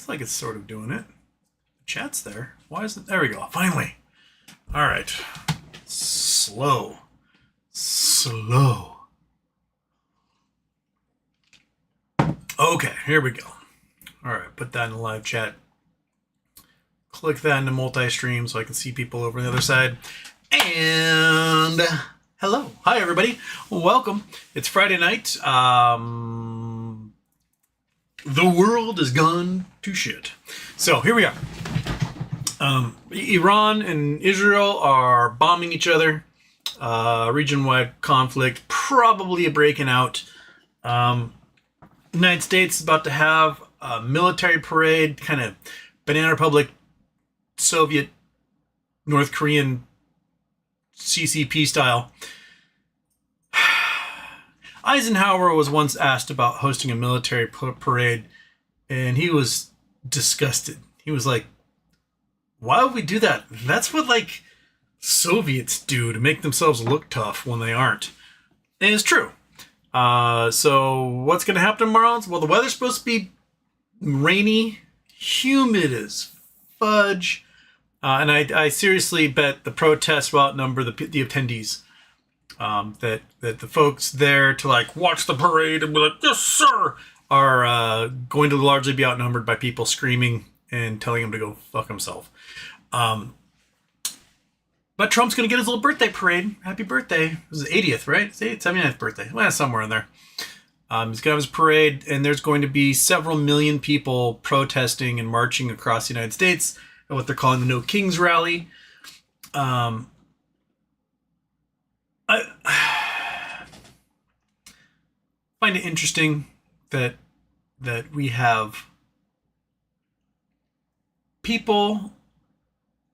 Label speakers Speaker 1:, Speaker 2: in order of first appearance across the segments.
Speaker 1: Looks like it's sort of doing it. Chat's there. Why is it? There we go. Finally. All right. Slow. Okay, here we go. All right, put that in the live chat. Click that into multi-stream so I can see people over on the other side. And hello. Hi, everybody. Welcome. It's Friday night. The world has gone to shit. So here we are. Iran and Israel are bombing each other. Region-wide conflict probably breaking out. United States is about to have a military parade, kind of Banana Republic, Soviet, North Korean CCP style. Eisenhower was once asked about hosting a military parade, and he was disgusted. He was like, why would we do that? That's what, like, Soviets do to make themselves look tough when they aren't. And it's true. So what's going to happen tomorrow? Well, the weather's supposed to be rainy, humid as fudge. And I seriously bet the protests will outnumber the attendees. That the folks there to like watch the parade and be like, yes, sir, are going to largely be outnumbered by people screaming and telling him to go fuck himself. But Trump's going to get his little birthday parade. Happy birthday. It was his 80th, right? It's 79th birthday. Well, somewhere in there. He's going to have his parade, and there's going to be several million people protesting and marching across the United States at what they're calling the No Kings Rally. I find it interesting that we have people.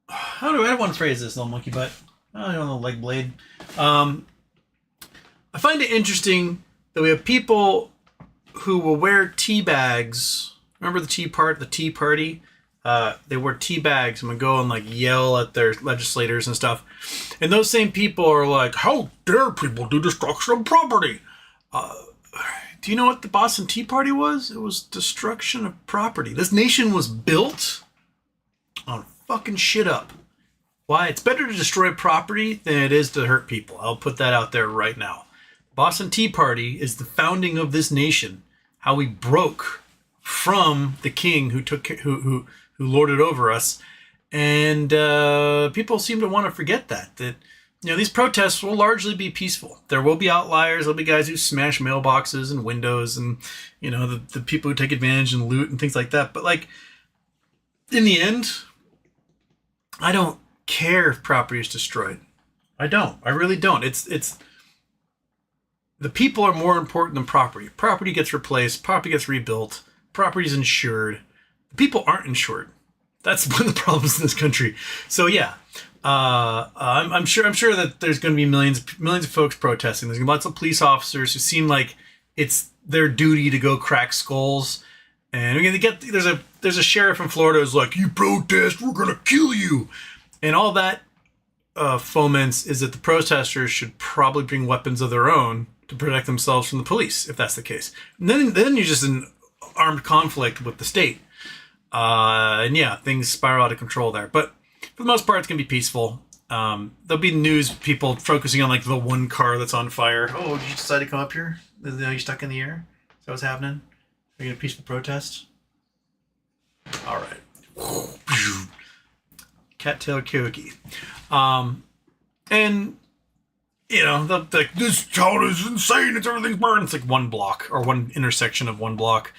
Speaker 1: I don't want to phrase this, little monkey butt. I don't know, leg blade. I find it interesting that we have people who will wear tea bags. Remember the Tea Party? They wear tea bags and would go and like yell at their legislators and stuff. And those same people are like, how dare people do destruction of property? Do you know what the Boston Tea Party was? It was destruction of property. This nation was built on fucking shit up. Why? It's better to destroy property than it is to hurt people. I'll put that out there right now. Boston Tea Party is the founding of this nation. How we broke from the king who lorded over us. And people seem to want to forget that these protests will largely be peaceful. There will be outliers. There'll be guys who smash mailboxes and windows and, the people who take advantage and loot and things like that. But like, in the end, I don't care if property is destroyed. I don't. I really don't. It's the people are more important than property. Property gets replaced. Property gets rebuilt. Property is insured. The people aren't insured. That's one of the problems in this country. So yeah, I'm sure that there's going to be millions of folks protesting. There's lots of police officers who seem like it's their duty to go crack skulls. And we're gonna there's a sheriff in Florida who's like, you protest, we're gonna kill you. And all that foments is that the protesters should probably bring weapons of their own to protect themselves from the police, if that's the case. And then you're just in armed conflict with the state. And yeah, things spiral out of control there. But for the most part, it's going to be peaceful. There'll be news people focusing on like the one car that's on fire. Oh, did you decide to come up here? Are you stuck in the air? Is that what's happening? Are you in a peaceful protest? All right. Cattail karaoke. And, this town is insane. Everything's burned. It's like one block or one intersection of one block.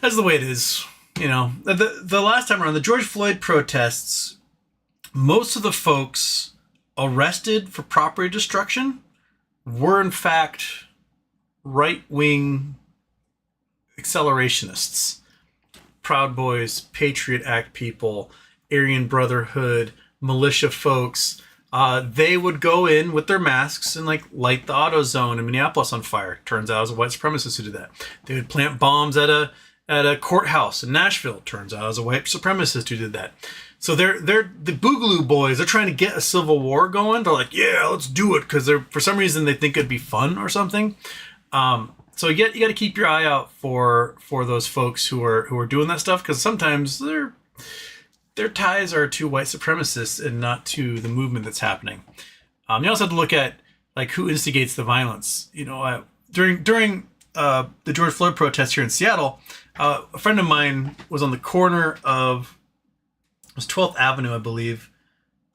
Speaker 1: That's the way it is. The last time around, the George Floyd protests, most of the folks arrested for property destruction were, in fact, right-wing accelerationists. Proud Boys, Patriot Act people, Aryan Brotherhood, militia folks. They would go in with their masks and light the auto zone in Minneapolis on fire. Turns out it was a white supremacist who did that. They would plant bombs at a courthouse in Nashville. Turns out it was a white supremacist who did that. So they're the Boogaloo Boys. They're trying to get a civil war going. They're like, yeah, let's do it, because for some reason they think it'd be fun or something. So you got to keep your eye out for those folks who are doing that stuff, because sometimes their ties are to white supremacists and not to the movement that's happening. You also have to look at like who instigates the violence. During the George Floyd protests here in Seattle, a friend of mine was on the corner of 12th Avenue, I believe,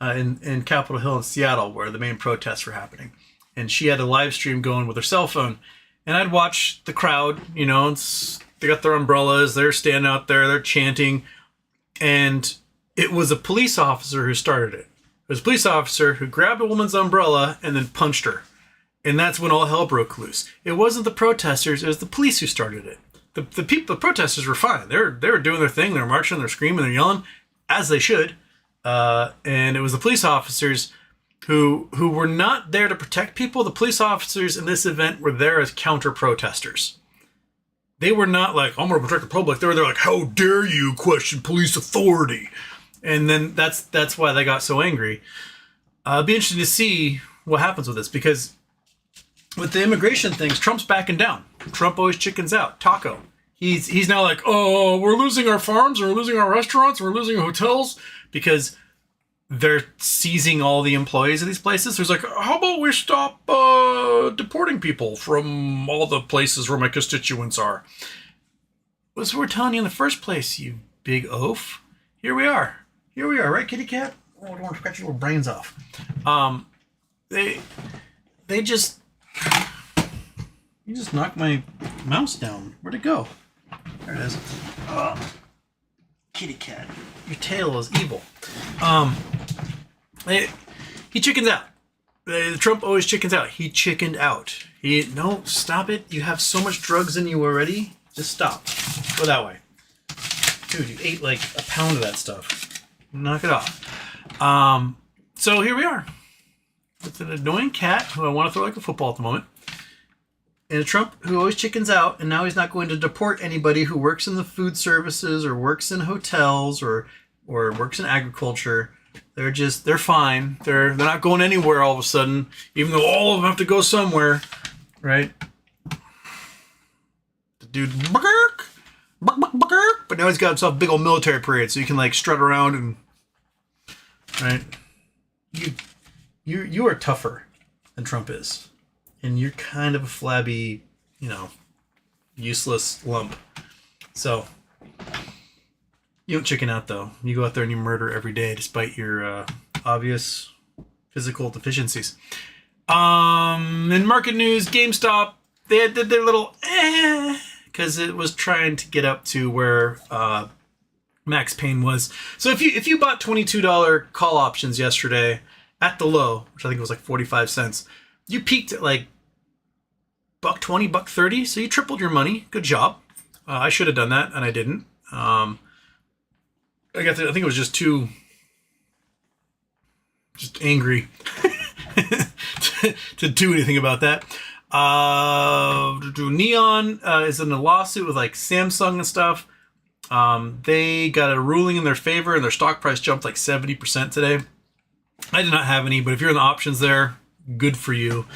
Speaker 1: in Capitol Hill in Seattle, where the main protests were happening. And she had a live stream going with her cell phone. And I'd watch the crowd, they got their umbrellas, they're standing out there, they're chanting. And it was a police officer who started it. It was a police officer who grabbed a woman's umbrella and then punched her. And that's when all hell broke loose. It wasn't the protesters, it was the police who started it. The protesters were fine. They were doing their thing, they're marching, they're screaming, they're yelling, as they should. And it was the police officers who were not there to protect people. The police officers in this event were there as counter-protesters. They were not like, I'm going to protect the public. They were there like, how dare you question police authority? And then that's why they got so angry. It'll be interesting to see what happens with this, because with the immigration things, Trump's backing down. Trump always chickens out. Taco. He's now like, oh, we're losing our farms, we're losing our restaurants, we're losing hotels, because they're seizing all the employees of these places. So he's like, how about we stop deporting people from all the places where my constituents are? That's what we're telling you in the first place, you big oaf. Here we are, right, kitty cat? Oh, I don't want to scratch your little brains off. They just... You just knocked my mouse down. Where'd it go? There it is. Kitty cat. Your tail is evil. He chickens out. Trump always chickens out. He chickened out. No, stop it. You have so much drugs in you already. Just stop. Go that way. Dude, you ate like a pound of that stuff. Knock it off. So here we are. With an annoying cat who I want to throw like a football at the moment. And a Trump who always chickens out, and now he's not going to deport anybody who works in the food services or works in hotels or works in agriculture. They're fine. They're not going anywhere all of a sudden, even though all of them have to go somewhere, right? The dude, but now he's got himself a big old military parade, so you can like strut around and, right? You are tougher than Trump is. And you're kind of a flabby, useless lump. So, you don't chicken out, though. You go out there and you murder every day, despite your obvious physical deficiencies. In market news, GameStop, they did their little because it was trying to get up to where Max Payne was. So if you bought $22 call options yesterday at the low, which I think was like 45 cents, you peaked at like $1.20, $1.30, so you tripled your money. Good job. I should have done that, and I didn't. I think it was just angry to do anything about that. Neon is in a lawsuit with like Samsung and stuff. They got a ruling in their favor, and their stock price jumped like 70% today. I did not have any, but if you're in the options there, good for you.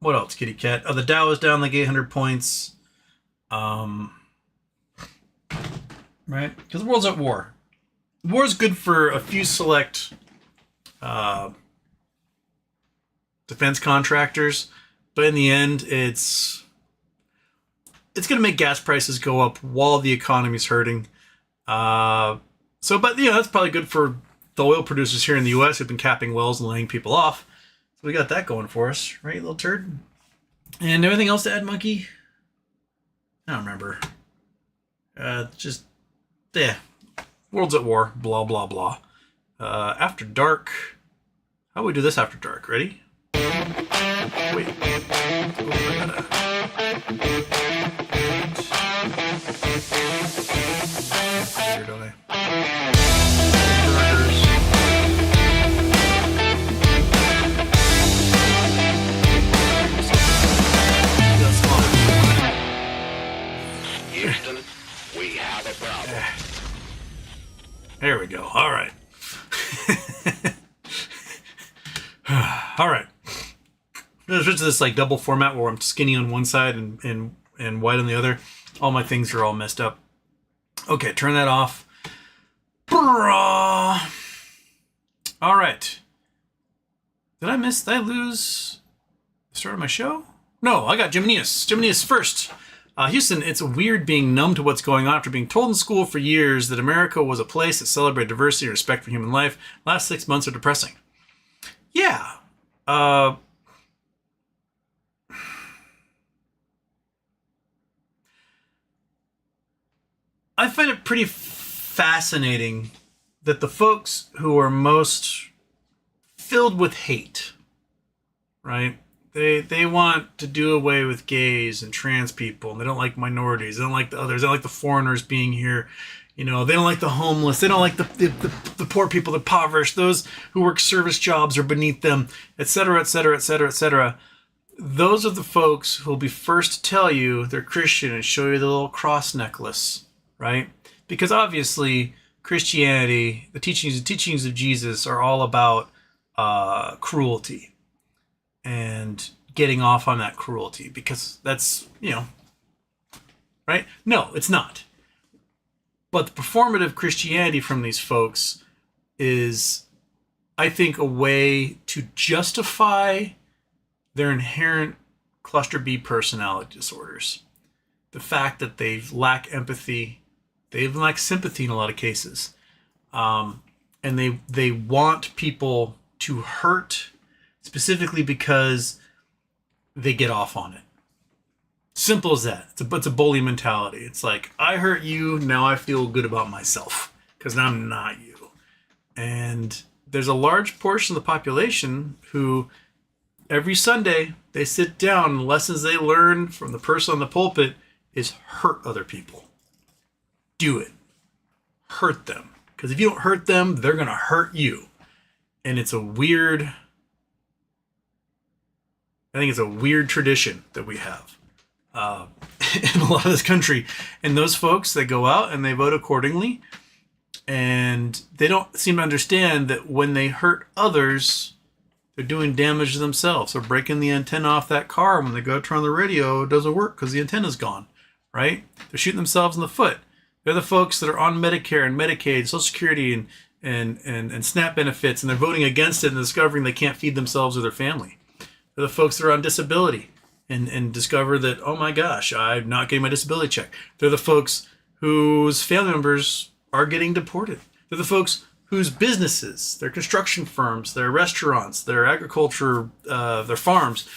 Speaker 1: What else, kitty cat? The Dow is down like 800 points. Right? Because the world's at war. War is good for a few select defense contractors, but in the end, it's going to make gas prices go up while the economy's hurting. But that's probably good for the oil producers here in the U.S. who've been capping wells and laying people off. So we got that going for us, right, little turd? And anything else to add, Monkey? I don't remember. World's at war, blah, blah, blah. After dark. How do we do this after dark? Ready? Wait. Here, don't I?
Speaker 2: Houston, we have a problem.
Speaker 1: There we go. All right. All right. gonna switch to this like double format where I'm skinny on one side and white on the other. All my things are all messed up. Okay, turn that off. All right. Did I lose the start of my show? No, I got Jiminius first. Houston, it's weird being numb to what's going on after being told in school for years that America was a place that celebrated diversity and respect for human life. Last 6 months are depressing. Yeah. I find it pretty fascinating that the folks who are most filled with hate, right? They want to do away with gays and trans people, and they don't like minorities. They don't like the others. They don't like the foreigners being here. You know, they don't like the homeless. They don't like the poor people, the impoverished, those who work service jobs or beneath them, etc., etc., etc., etc. Those are the folks who will be first to tell you they're Christian and show you the little cross necklace, right? Because obviously Christianity, the teachings of Jesus are all about cruelty and getting off on that cruelty, because that's, you know, right? No, it's not. But the performative Christianity from these folks is, I think, a way to justify their inherent cluster B personality disorders. The fact that they lack empathy, they even lack sympathy in a lot of cases. And they want people to hurt specifically because they get off on it. Simple as that. It's a bully mentality. It's like, I hurt you, now I feel good about myself because I'm not you. And there's a large portion of the population who every Sunday they sit down and the lessons they learn from the person on the pulpit is hurt other people. Do it. Hurt them. Because if you don't hurt them, they're going to hurt you. And it's a weird, I think it's a weird tradition that we have in a lot of this country. And those folks, they go out and they vote accordingly. And they don't seem to understand that when they hurt others, they're doing damage to themselves. They're breaking the antenna off that car. When they go to turn on the radio, it doesn't work because the antenna's gone, right? They're shooting themselves in the foot. They're the folks that are on Medicare and Medicaid, Social Security, and SNAP benefits, and they're voting against it and discovering they can't feed themselves or their family. They're the folks that are on disability and discover that, oh my gosh, I'm not getting my disability check. They're the folks whose family members are getting deported. They're the folks whose businesses, their construction firms, their restaurants, their agriculture, their farms,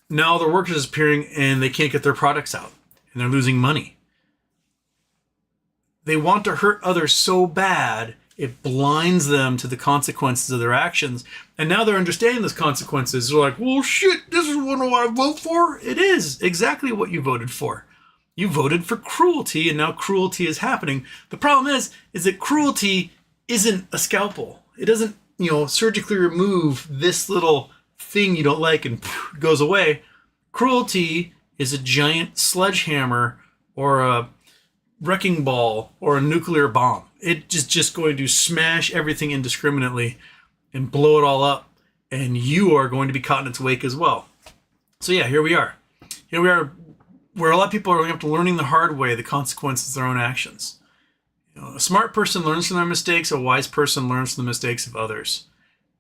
Speaker 1: now their workers are disappearing and they can't get their products out and they're losing money. They want to hurt others so bad, it blinds them to the consequences of their actions. And now they're understanding those consequences. They're like, well, shit, this is what I vote for. It is exactly what you voted for. You voted for cruelty, and now cruelty is happening. The problem is that cruelty isn't a scalpel. It doesn't, surgically remove this little thing you don't like and it goes away. Cruelty is a giant sledgehammer or a wrecking ball or a nuclear bomb. It is just going to smash everything indiscriminately and blow it all up, and you are going to be caught in its wake as well. So yeah, here we are. Here we are, where a lot of people are going to learning the hard way the consequences of their own actions. A smart person learns from their mistakes. A wise person learns from the mistakes of others.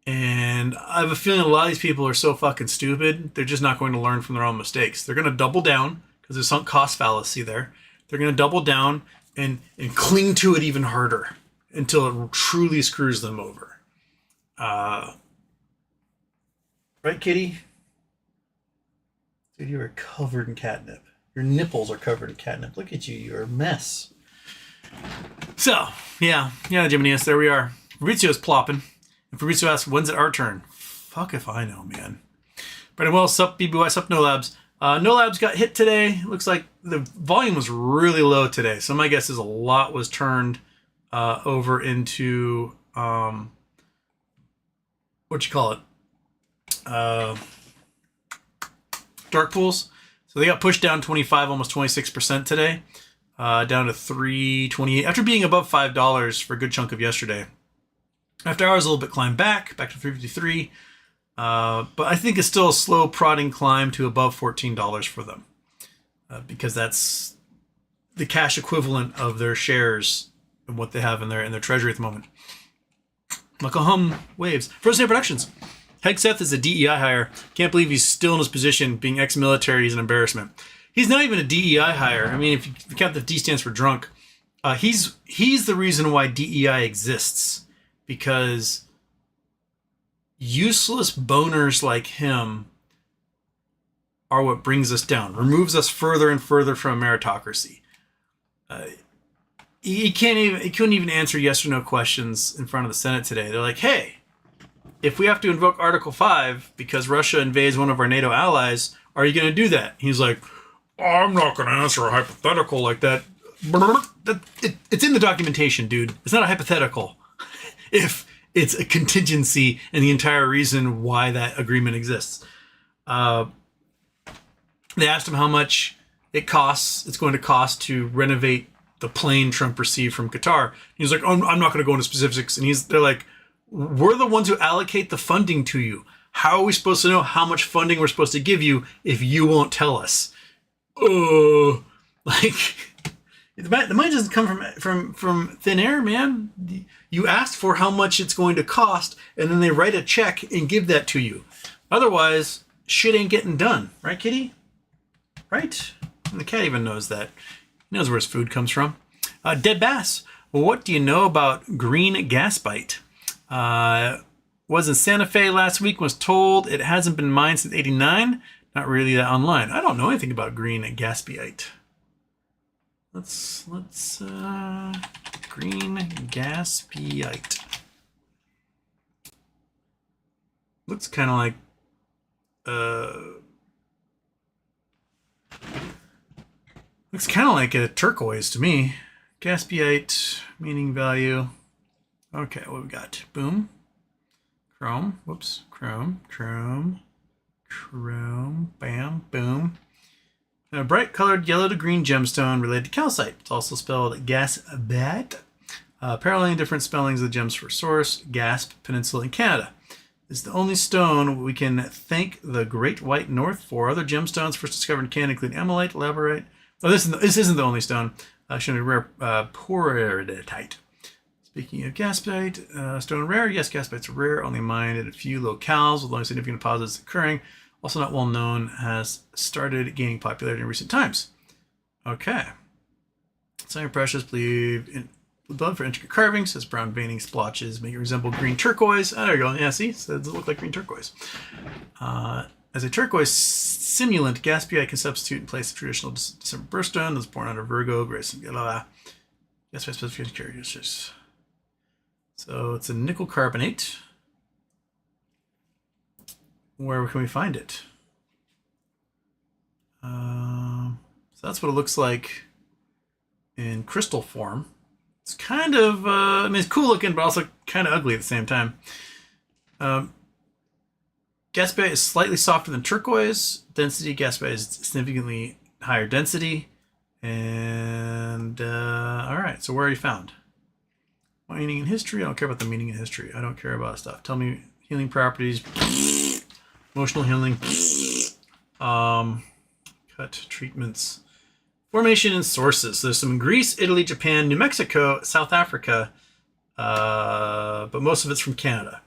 Speaker 1: And I have a feeling a lot of these people are so fucking stupid, they're just not going to learn from their own mistakes. They're going to double down because there's sunk cost fallacy there. They're going to double down and cling to it even harder until it truly screws them over. Right, Kitty? Dude, you are covered in catnip. Your nipples are covered in catnip. Look at you. You're a mess. So, yeah, Jiminius, there we are. Fabrizio's plopping. And Fabrizio asks, when's it our turn? Fuck if I know, man. Brandon Wells, sup, BBY, sup, No Labs. No Labs got hit today. Looks like the volume was really low today. So my guess is a lot was turned over into, dark pools. So they got pushed down 25, almost 26% today, down to 328 after being above $5 for a good chunk of yesterday. After hours, a little bit climbed back to 353. But I think it's still a slow prodding climb to above $14 for them, because that's the cash equivalent of their shares and what they have in their treasury at the moment. Macahum Waves. First Day Productions. Hegseth is a DEI hire. Can't believe he's still in his position. Being ex-military is an embarrassment. He's not even a DEI hire. I mean, if you count the D stands for drunk, he's the reason why DEI exists, because useless boners like him are what brings us down, removes us further and further from meritocracy. He couldn't even answer yes or no questions in front of the Senate today. They're like, hey, if we have to invoke Article 5 because Russia invades one of our NATO allies, are you going to do that? He's like, I'm not going to answer a hypothetical like that. It's in the documentation, dude. It's not a hypothetical. If it's a contingency and the entire reason why that agreement exists. They asked him how much it's going to cost to renovate the plane Trump received from Qatar. He's like, oh, I'm not going to go into specifics. And they're like, we're the ones who allocate the funding to you. How are we supposed to know how much funding we're supposed to give you if you won't tell us? Like, the money doesn't come from thin air, man. You asked for how much it's going to cost, and then they write a check and give that to you. Otherwise, shit ain't getting done. Right, kitty? Right? And the cat even knows that. He knows where his food comes from. Dead Bass. Well, what do you know about green Gaspeite? Was in Santa Fe last week, was told it hasn't been mined since 89. Not really that online. I don't know anything about green Gaspeite. Let's green Gaspeite. Looks kind of like looks kind of like a turquoise to me. Gaspeite, meaning value. Okay, what we got? Boom. Chrome. Whoops. Chrome. Bam. Boom. A bright colored yellow to green gemstone related to calcite. It's also spelled Gaspeite. Paralleling different spellings of the gems for source, Gasp Peninsula in Canada. This is the only stone we can thank the Great White North for. Other gemstones first discovered in Canada include amirite, labradorite. Oh, this isn't the only stone. Shown a rare porridite. Speaking of Gaspeite, stone rare. Yes, Gaspeites are rare, only mined at a few locales with long significant deposits occurring. Also not well known, has started gaining popularity in recent times. Okay. Semi-precious, believe in blood for intricate carvings, says brown veining splotches make it resemble green turquoise. Oh, there you go. Yeah, see? So it look like green turquoise. As a turquoise simulant, Gaspeite can substitute in place of traditional December birthstone that's born under Virgo, Grace, and blah, blah. Gaspeite specification characteristics. So it's a nickel carbonate. Where can we find it? So that's what it looks like in crystal form. It's kind of, I mean, it's cool looking, but also kind of ugly at the same time. Gaspeite is slightly softer than turquoise. Density, Gaspeite is significantly higher density. And, all right, so where are you found? Meaning in history? I don't care about the meaning in history. I don't care about stuff. Tell me healing properties. Emotional healing. Cut treatments. Formation and sources. So there's some in Greece, Italy, Japan, New Mexico, South Africa, but most of it's from Canada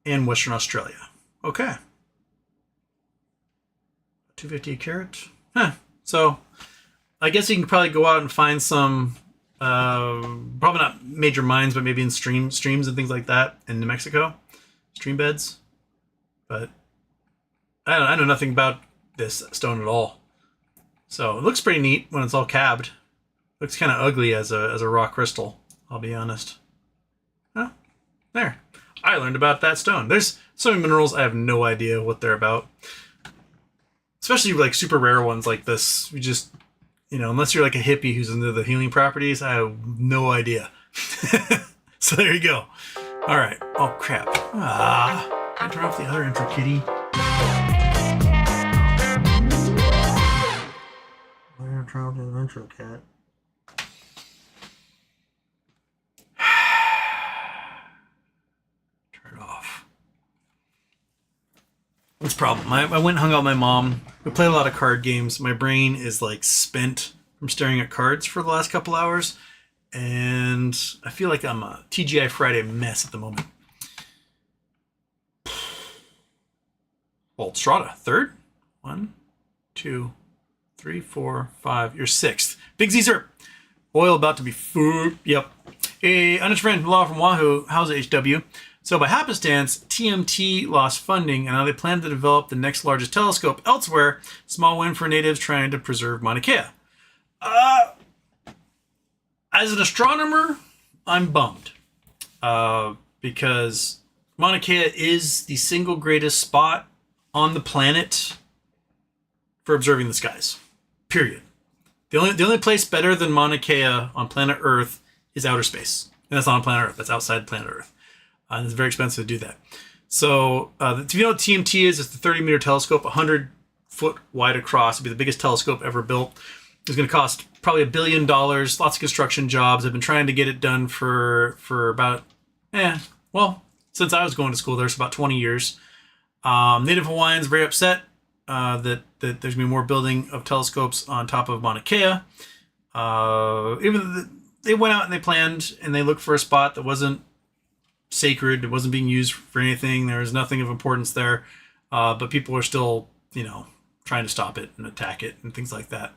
Speaker 1: and Western Australia. Okay. $2.50 a carat. Huh. So I guess you can probably go out and find some, probably not major mines, but maybe in streams and things like that in New Mexico, stream beds. But I know nothing about this stone at all. So it looks pretty neat when it's all cabbed. Looks kind of ugly as a raw crystal, I'll be honest. Oh, there. I learned about that stone. There's so many minerals I have no idea what they're about. Especially like super rare ones like this. We just, unless you're like a hippie who's into the healing properties, I have no idea. So there you go. All right. Oh, crap. I turn off the other intro, kitty. I'm going to turn off the other intro, cat. Turn it off. That's a problem. I went and hung out with my mom. We played a lot of card games. My brain is like spent from staring at cards for the last couple hours. And I feel like I'm a TGI Friday mess at the moment. Well, Strata, third? 1, 2, 3, 4, 5. You're sixth. Big Zer. Oil about to be food. Yep. A honest friend, Law from Wahoo. How's HW? So by happenstance, TMT lost funding, and now they plan to develop the next largest telescope elsewhere. Small win for natives trying to preserve Mauna Kea. As an astronomer, I'm bummed. Because Mauna Kea is the single greatest spot on the planet for observing the skies. Period. The only place better than Mauna Kea on planet Earth is outer space. And that's not on planet Earth. That's outside planet Earth. And it's very expensive to do that. So, if you know what TMT is, it's the 30-meter telescope, 100-foot wide across. It'll be the biggest telescope ever built. It's going to cost probably $1 billion. Lots of construction jobs. I've been trying to get it done for about, since I was going to school there, it's about 20 years. Native Hawaiians very upset that there's going to be more building of telescopes on top of Mauna Kea. They went out and they planned and they looked for a spot that wasn't sacred. It wasn't being used for anything. There was nothing of importance there. But people are still, trying to stop it and attack it and things like that.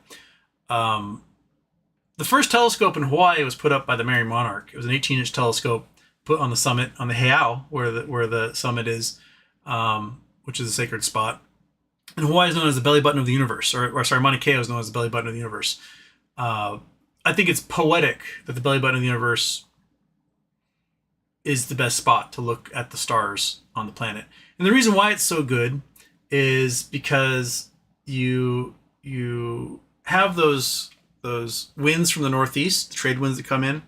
Speaker 1: The first telescope in Hawaii was put up by the Mary Monarch. It was an 18-inch telescope put on the summit, on the Heiau, where the summit is, which is a sacred spot. And Hawaii is known as the belly button of the universe, Mauna Kea is known as the belly button of the universe. I think it's poetic that the belly button of the universe is the best spot to look at the stars on the planet. And the reason why it's so good is because you have those winds from the northeast, the trade winds that come in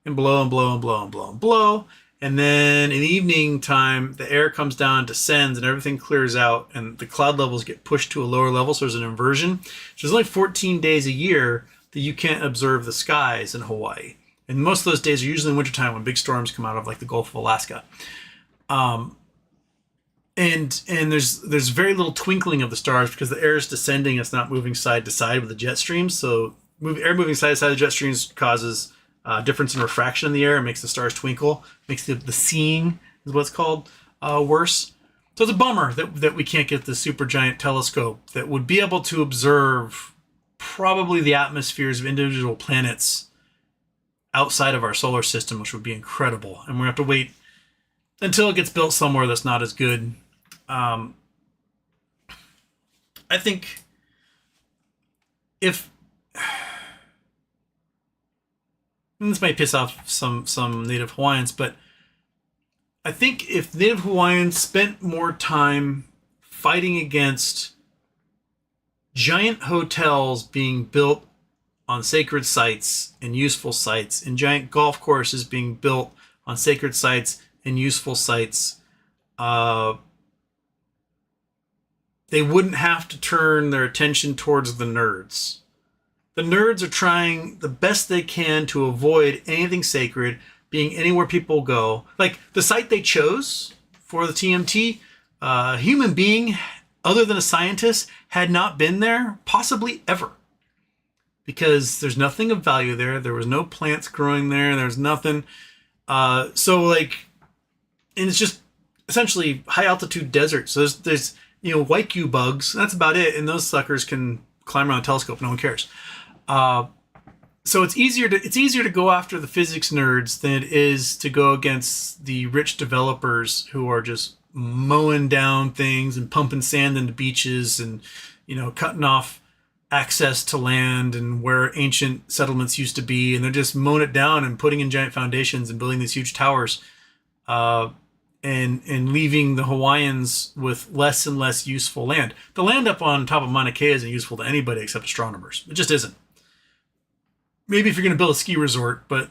Speaker 1: and blow and blow and blow and blow and blow. And then in the evening time, the air comes down, descends, and everything clears out, and the cloud levels get pushed to a lower level, so there's an inversion. So there's only 14 days a year that you can't observe the skies in Hawaii. And most of those days are usually in wintertime when big storms come out of like the Gulf of Alaska. And there's very little twinkling of the stars because the air is descending. It's not moving side to side with the jet streams. So air moving side to side of the jet streams causes difference in refraction in the air. It makes the stars twinkle. Makes the seeing, is what it's called, worse. So it's a bummer that we can't get the super giant telescope that would be able to observe probably the atmospheres of individual planets outside of our solar system, which would be incredible. And we have to wait until it gets built somewhere that's not as good. I think if, and this might piss off some Native Hawaiians, but I think if Native Hawaiians spent more time fighting against giant hotels being built on sacred sites and useful sites, and giant golf courses being built on sacred sites and useful sites, they wouldn't have to turn their attention towards the nerds. The nerds are trying the best they can to avoid anything sacred being anywhere people go. Like the site they chose for the TMT, a human being other than a scientist had not been there possibly ever. Because there's nothing of value there. There was no plants growing there. There's nothing. And it's just essentially high altitude desert. So there's Waiku bugs. That's about it. And those suckers can climb around a telescope. No one cares. So it's easier to go after the physics nerds than it is to go against the rich developers who are just mowing down things and pumping sand into beaches and cutting off access to land and where ancient settlements used to be, and they're just mowing it down and putting in giant foundations and building these huge towers, and leaving the Hawaiians with less and less useful land. The land up on top of Mauna Kea isn't useful to anybody except astronomers. It just isn't. Maybe if you're going to build a ski resort, but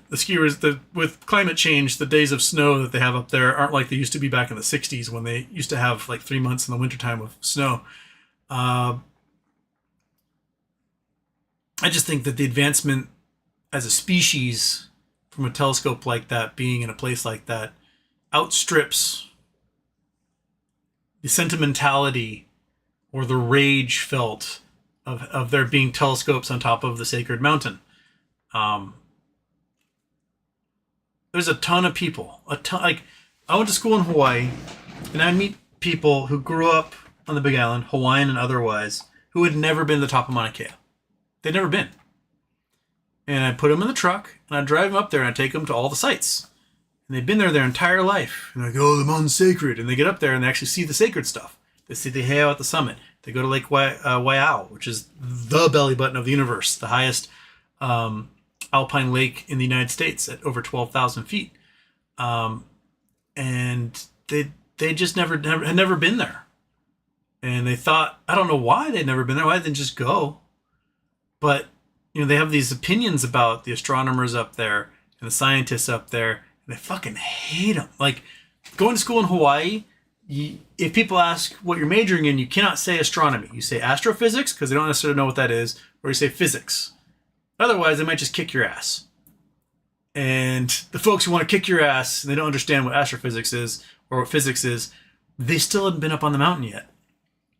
Speaker 1: with climate change, the days of snow that they have up there aren't like they used to be back in the 60s when they used to have like 3 months in the wintertime of snow. I just think that the advancement as a species from a telescope like that being in a place like that outstrips sentimentality or the rage felt of there being telescopes on top of the sacred mountain. There's a ton of people, like I went to school in Hawaii, and I meet people who grew up on the Big Island, Hawaiian and otherwise, who had never been to the top of Mauna Kea. They'd never been. And I put them in the truck, and I drive them up there, and I take them to all the sites. And they've been there their entire life. And they're like, oh, the mountain's sacred. And they get up there, and they actually see the sacred stuff. They see the heiau at the summit. They go to Lake Waiau, which is the belly button of the universe, the highest alpine lake in the United States at over 12,000 feet. And they just had never been there. And they thought, I don't know why they'd never been there. Why didn't they just go? But, they have these opinions about the astronomers up there and the scientists up there, and they fucking hate them. Like, going to school in Hawaii, if people ask what you're majoring in, you cannot say astronomy. You say astrophysics, because they don't necessarily know what that is, or you say physics. Otherwise, they might just kick your ass. And the folks who want to kick your ass, and they don't understand what astrophysics is, or what physics is, they still haven't been up on the mountain yet.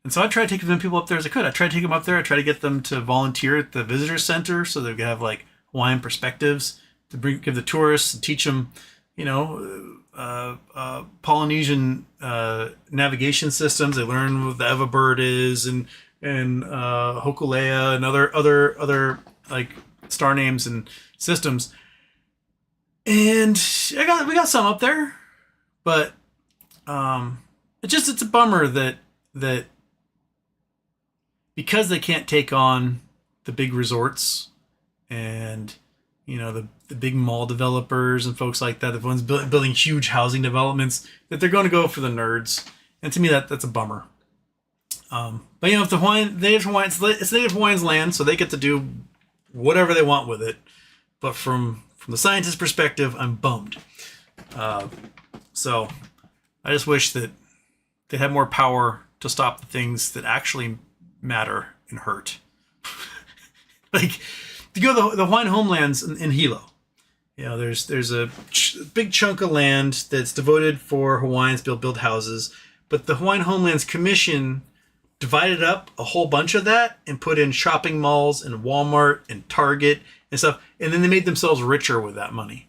Speaker 1: And so I try to take as many people up there as I could. I try to take them up there. I try to get them to volunteer at the visitor center so they could have like Hawaiian perspectives to give the tourists and teach them, Polynesian navigation systems. They learn what the Eva bird is and Hokulea and other like star names and systems. And we got some up there, but it's a bummer that because they can't take on the big resorts and the big mall developers and folks like that, the ones building huge housing developments, that they're going to go for the nerds. And to me, that's a bummer. But if it's Native Hawaiians' land, so they get to do whatever they want with it. But from the scientist perspective, I'm bummed. So I just wish that they had more power to stop the things that actually matter and hurt. Like, to go to the Hawaiian homelands in Hilo, there's a big chunk of land that's devoted for Hawaiians to build houses, but the Hawaiian Homelands Commission divided up a whole bunch of that and put in shopping malls and Walmart and Target and stuff, and then they made themselves richer with that money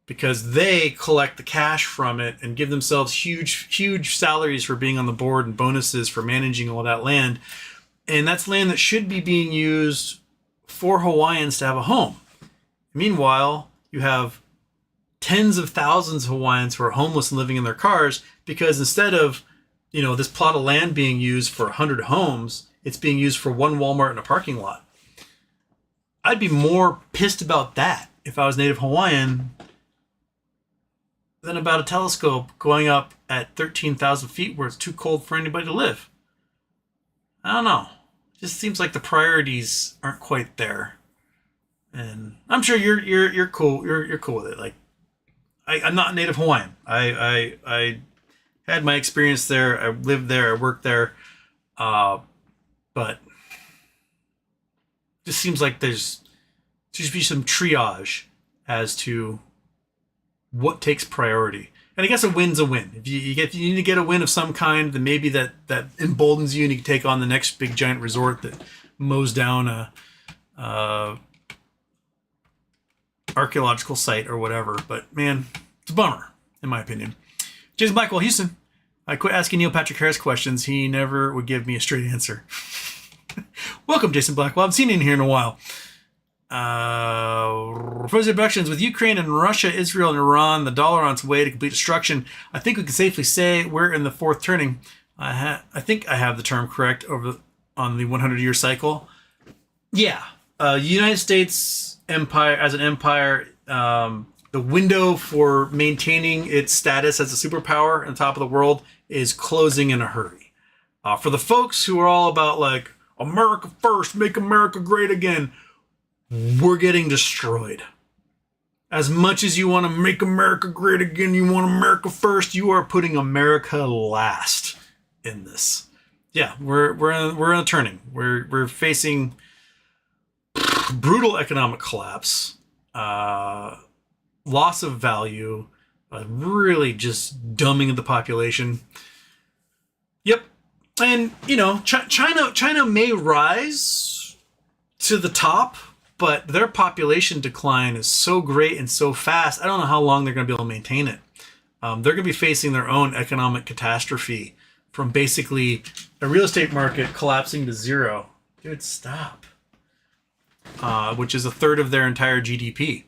Speaker 1: because they collect the cash from it and give themselves huge salaries for being on the board and bonuses for managing all that land. And that's land that should be being used for Hawaiians to have a home. Meanwhile, you have tens of thousands of Hawaiians who are homeless and living in their cars because instead of, this plot of land being used for 100 homes, it's being used for one Walmart and a parking lot. I'd be more pissed about that if I was Native Hawaiian than about a telescope going up at 13,000 feet where it's too cold for anybody to live. I don't know. It just seems like the priorities aren't quite there. And I'm sure you're cool. You're cool with it. Like, I'm not Native Hawaiian. I had my experience there. I lived there. I worked there. But it just seems like there should be some triage as to what takes priority. And I guess a win's a win. If you need to get a win of some kind, then maybe that emboldens you and you can take on the next big giant resort that mows down a archaeological site or whatever. But man, it's a bummer, in my opinion. Jason Blackwell, Houston. I quit asking Neil Patrick Harris questions. He never would give me a straight answer. Welcome, Jason Blackwell. I haven't seen you in here in a while. Frozen productions with Ukraine and Russia, Israel and Iran, the dollar on its way to complete destruction. I think we can safely say we're in the fourth turning. I think I have the term correct on the 100-year cycle. Yeah, United States empire as an empire, the window for maintaining its status as a superpower on top of the world is closing in a hurry. For the folks who are all about like America first, make America great again, we're getting destroyed. As much as you want to make America great again, you want America first, you are putting America last in this. Yeah, we're in a turning. We're facing brutal economic collapse, loss of value, really just dumbing of the population. And China may rise to the top, but their population decline is so great and so fast. I don't know how long they're going to be able to maintain it. They're going to be facing their own economic catastrophe from basically a real estate market collapsing to zero. Dude, stop. Which is a third of their entire GDP.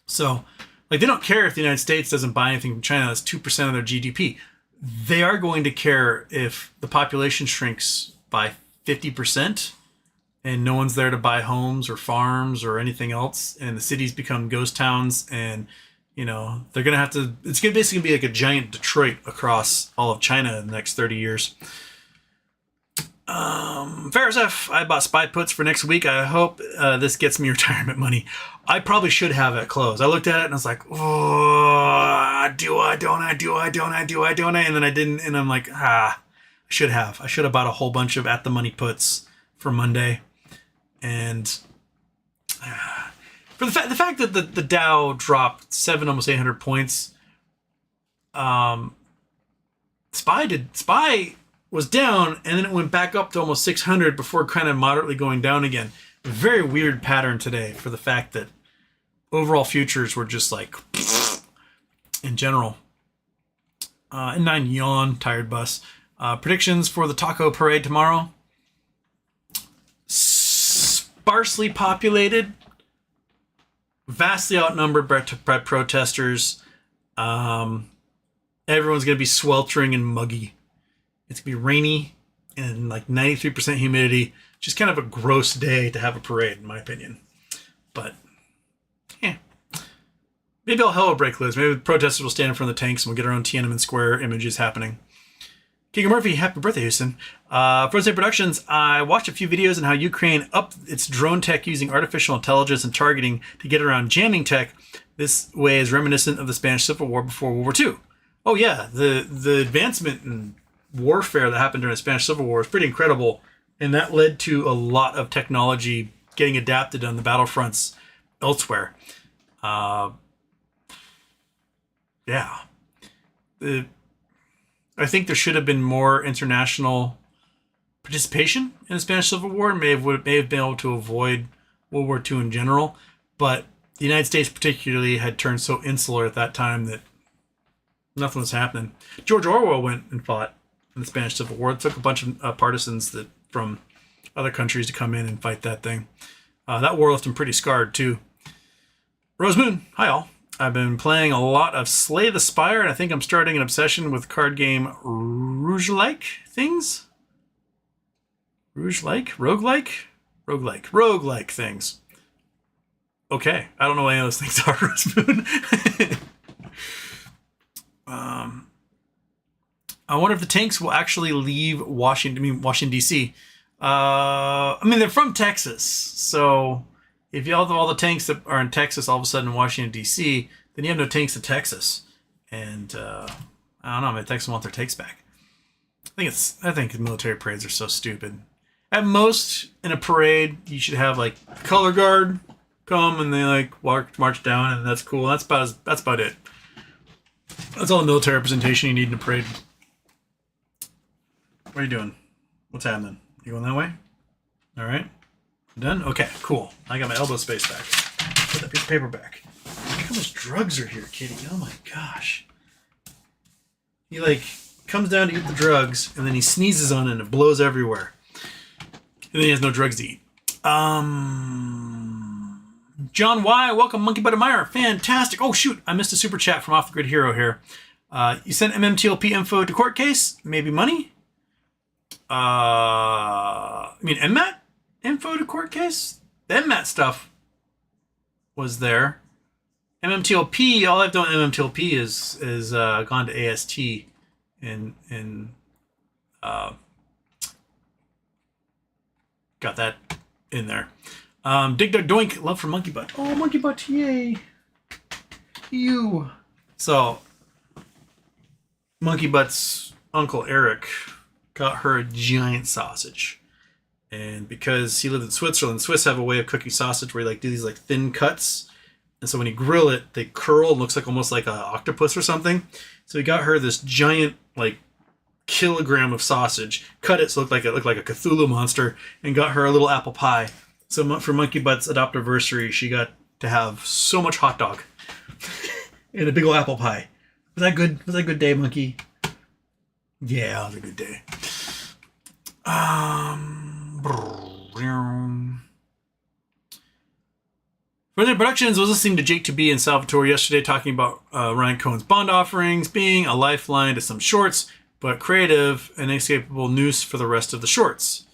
Speaker 1: So, like, they don't care if the United States doesn't buy anything from China. That's 2% of their GDP. They are going to care if the population shrinks by 50% and no one's there to buy homes or farms or anything else, and the cities become ghost towns, and they're gonna have to. It's gonna basically be like a giant Detroit across all of China in the next 30 years. Ferris F, I bought SPY puts for next week. I hope this gets me retirement money. I probably should have at close. I looked at it and I was like, oh, do I, don't I, do I, don't I, do I, don't I? And then I didn't, and I'm like, I should have. I should have bought a whole bunch of at the money puts for Monday. And for the fact that the Dow dropped almost 800 points, SPY was down, and then it went back up to almost 600 before kind of moderately going down again. A very weird pattern today for the fact that overall futures were just like in general. And 9 yawn, tired bus. Predictions for the taco parade tomorrow. Sparsely populated, vastly outnumbered by protesters. Everyone's going to be sweltering and muggy. It's going to be rainy and like 93% humidity. Just kind of a gross day to have a parade, in my opinion. But, yeah. Maybe all hell will break loose. Maybe the protesters will stand in front of the tanks and we'll get our own Tiananmen Square images happening. King Murphy, happy birthday, Houston. Frozen Productions, I watched a few videos on how Ukraine upped its drone tech using artificial intelligence and targeting to get around jamming tech. This way is reminiscent of the Spanish Civil War before World War II. Oh yeah, the advancement in warfare that happened during the Spanish Civil War is pretty incredible, and that led to a lot of technology getting adapted on the battlefronts elsewhere. Yeah. I think there should have been more international participation in the Spanish Civil War. May have been able to avoid World War II in general, but the United States particularly had turned so insular at that time that nothing was happening. George Orwell went and fought in the Spanish Civil War. It took a bunch of partisans from other countries to come in and fight that thing. That war left him pretty scarred too. Rose Moon, hi all. I've been playing a lot of Slay the Spire, and I think I'm starting an obsession with card game roguelike things. Roguelike things. Okay, I don't know what any of those things are, Rose Moon. I wonder if the tanks will actually leave Washington D.C. They're from Texas, so if you have all the tanks that are in Texas all of a sudden in Washington, D.C., then you have no tanks in Texas. And I don't know, maybe Texans want their tanks back. I think the military parades are so stupid. At most, in a parade, you should have like color guard come and they like march down, and that's cool. That's about it. That's all the military representation you need in a parade. What are you doing? What's happening? You going that way? All right. Done? Okay, cool. I got my elbow space back. Put that piece of paper back. Look how much drugs are here, kitty. Oh my gosh. He comes down to eat the drugs, and then he sneezes on it and it blows everywhere. And then he has no drugs to eat. John Y, welcome, Monkey Butt Admirer. Fantastic. Oh shoot, I missed a super chat from Off the Grid Hero here. You sent MMTLP info to court case? Maybe money? MMAT info to court case? The MMAT stuff was there. MMTLP, all I've done with MMTLP is gone to AST and got that in there. Dig Dug Doink, love for Monkey Butt. Oh, Monkey Butt, yay. You. So, Monkey Butt's Uncle Eric got her a giant sausage. And because he lived in Switzerland, Swiss have a way of cooking sausage where you do these thin cuts. And so when you grill it, they curl. It looks almost like an octopus or something. So he got her this giant, kilogram of sausage, cut it so it looked like a Cthulhu monster, and got her a little apple pie. So for Monkey Butt's adoptiversary, she got to have so much hot dog and a big old apple pie. Was that good? Was that a good day, Monkey? Yeah, it was a good day. Further Productions was listening to Jake to B and Salvatore yesterday talking about Ryan Cohen's bond offerings being a lifeline to some shorts, but creative and inescapable noose for the rest of the shorts.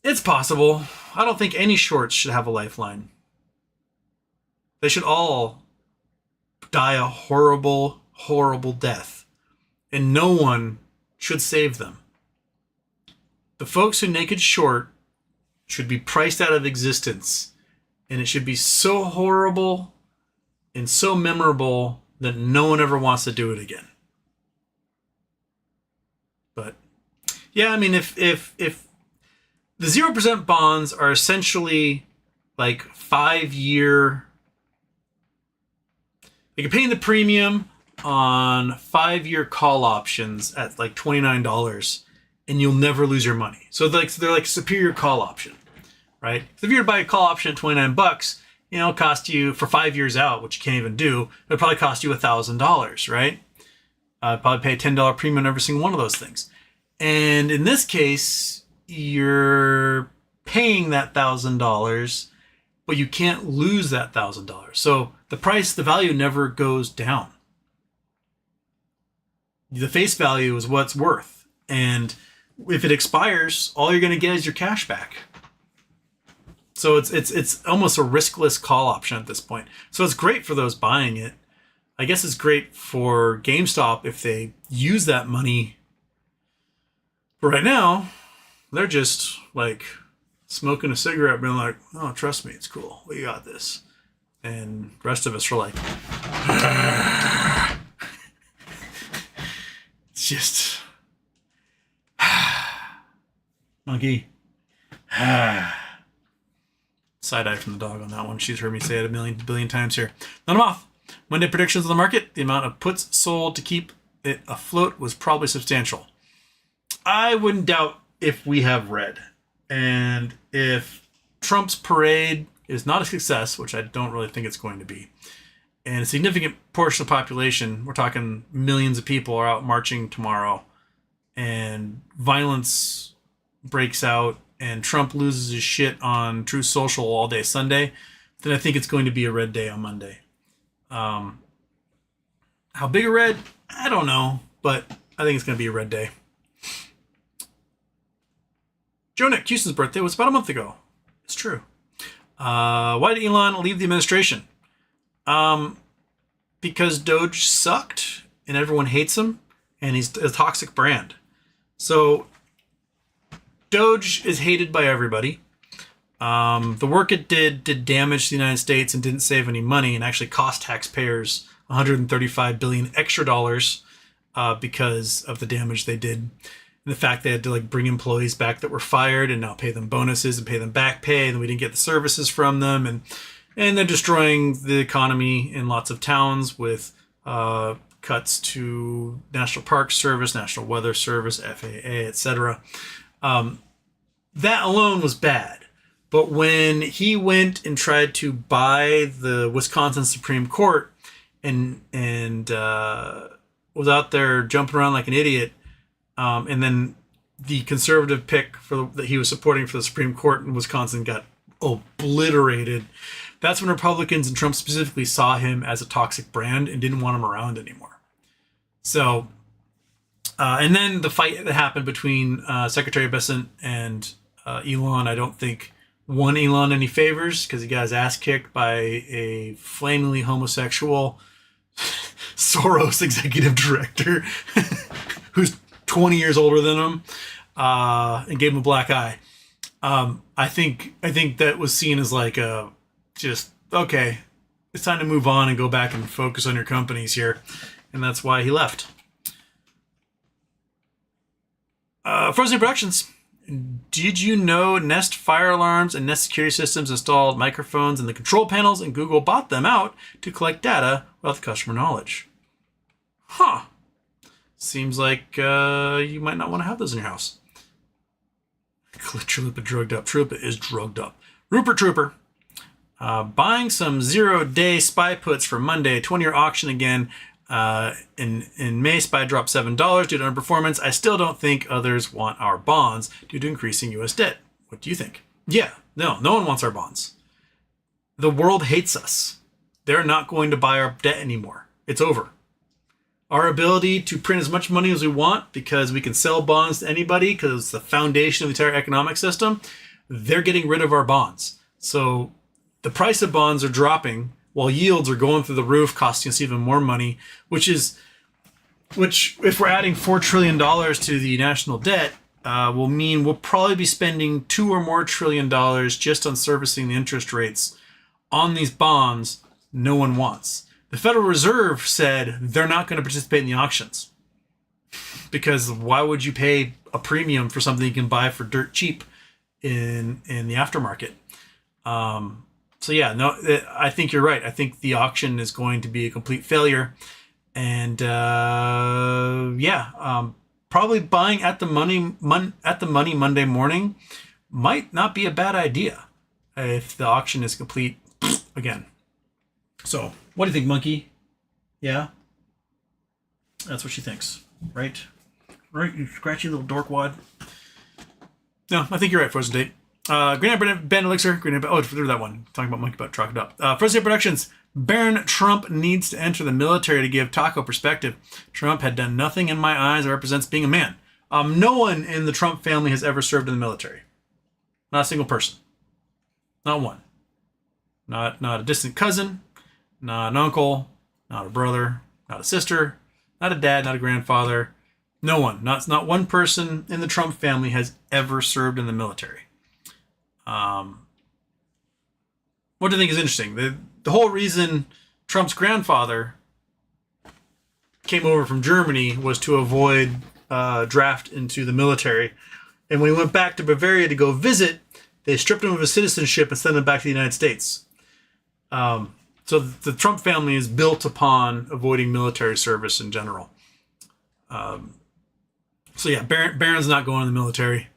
Speaker 1: It's possible. I don't think any shorts should have a lifeline. They should all die a horrible, horrible death, and no one should save them. The folks who naked short should be priced out of existence, and it should be so horrible and so memorable that no one ever wants to do it again. But yeah, I mean, if the 0% bonds are essentially like 5-year, like you're paying the premium on 5-year call options at like $29, and you'll never lose your money. So they're like superior call option, right? So if you were to buy a call option at $29, it'll cost you for 5 years out, which you can't even do. It'll probably cost you $1,000, right? Probably pay a $10 premium on every single one of those things. And in this case, you're paying that $1,000, but you can't lose that $1,000. So the value never goes down. The face value is what's worth. And if it expires, all you're going to get is your cash back. So it's almost a riskless call option at this point. So it's great for those buying it. I guess it's great for GameStop if they use that money. But right now, they're just like smoking a cigarette, being like, "Oh, trust me, it's cool. We got this." And the rest of us are like, it's just Monkey. Side eye from the dog on that one. She's heard me say it a billion times here. Then I'm off. Monday predictions of the market. The amount of puts sold to keep it afloat was probably substantial. I wouldn't doubt if we have red. And if Trump's parade is not a success, which I don't really think it's going to be, and a significant portion of the population, we're talking millions of people, are out marching tomorrow, and violence breaks out, and Trump loses his shit on Truth Social all day Sunday, then I think it's going to be a red day on Monday. How big a red? I don't know, but I think it's going to be a red day. Joe Nick Houston's birthday was about a month ago. It's true. Why did Elon leave the administration? Because Doge sucked and everyone hates him, and he's a toxic brand. So Doge is hated by everybody. The work it did damage the United States and didn't save any money, and actually cost taxpayers $135 billion extra dollars because of the damage they did. And the fact they had to like bring employees back that were fired and now pay them bonuses and pay them back pay, and we didn't get the services from them, and they're destroying the economy in lots of towns with cuts to National Park Service, National Weather Service, FAA, etc. That alone was bad. But when he went and tried to buy the Wisconsin Supreme Court and was out there jumping around like an idiot, and then the conservative pick that he was supporting for the Supreme Court in Wisconsin got obliterated, that's when Republicans and Trump specifically saw him as a toxic brand and didn't want him around anymore. So, and then the fight that happened between Secretary Bessent and Elon, I don't think won Elon any favors, because he got his ass kicked by a flamingly homosexual Soros executive director who's 20 years older than him, and gave him a black eye. I think that was seen as like just okay, it's time to move on and go back and focus on your companies here, and that's why he left. Frozen Productions. Did you know Nest fire alarms and Nest security systems installed microphones in the control panels, and Google bought them out to collect data without the customer knowledge? Huh. seems like you might not want to have those in your house. Chalupa drugged up. Chalupa is drugged up. Rupert Trooper. Buying some 0-day SPY puts for Monday. 20-year auction again. In May, SPY dropped $7 due to underperformance. I still don't think others want our bonds due to increasing U.S. debt. What do you think? Yeah, no one wants our bonds. The world hates us. They're not going to buy our debt anymore. It's over. Our ability to print as much money as we want because we can sell bonds to anybody because it's the foundation of the entire economic system, they're getting rid of our bonds. So the price of bonds are dropping while yields are going through the roof, costing us even more money, which if we're adding $4 trillion to the national debt, will mean we'll probably be spending $2 or more trillion just on servicing the interest rates on these bonds no one wants. The Federal Reserve said they're not going to participate in the auctions because why would you pay a premium for something you can buy for dirt cheap in the aftermarket? So yeah, no, I think you're right. I think the auction is going to be a complete failure, and probably buying at the money Monday morning might not be a bad idea if the auction is complete again. So, what do you think, Monkey? Yeah? That's what she thinks. Right? Right, you scratchy little dorkwad. No, I think you're right, Frozen Date. Green Apple Band Elixir. Green Apple, oh, through that one. Talking about Monkey Butt, chalk it up. Frozen Date Productions. Baron Trump needs to enter the military to give Taco perspective. Trump had done nothing in my eyes that represents being a man. No one in the Trump family has ever served in the military. Not a single person. Not one. Not a distant cousin. Not an uncle, not a brother, not a sister, not a dad, not a grandfather. No one, not one person in the Trump family has ever served in the military. What do you think is interesting? The whole reason Trump's grandfather came over from Germany was to avoid draft into the military. And when he went back to Bavaria to go visit, they stripped him of his citizenship and sent him back to the United States. So the Trump family is built upon avoiding military service in general. So yeah, Barron's not going in the military.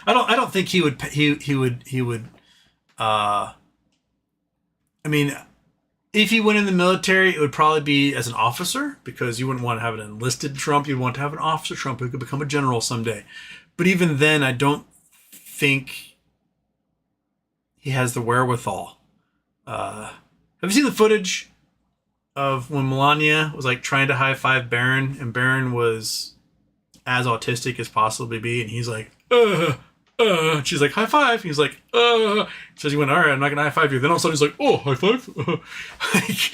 Speaker 1: I don't think he would. I mean, if he went in the military, it would probably be as an officer because you wouldn't want to have an enlisted Trump. You'd want to have an officer Trump who could become a general someday. But even then, I don't think he has the wherewithal. Have you seen the footage of when Melania was like trying to high five Barron and Barron was as autistic as possibly be, and he's like, she's like, high five. He's like, so he went, all right, I'm not gonna high five you. Then all of a sudden he's like, oh, high five. Like,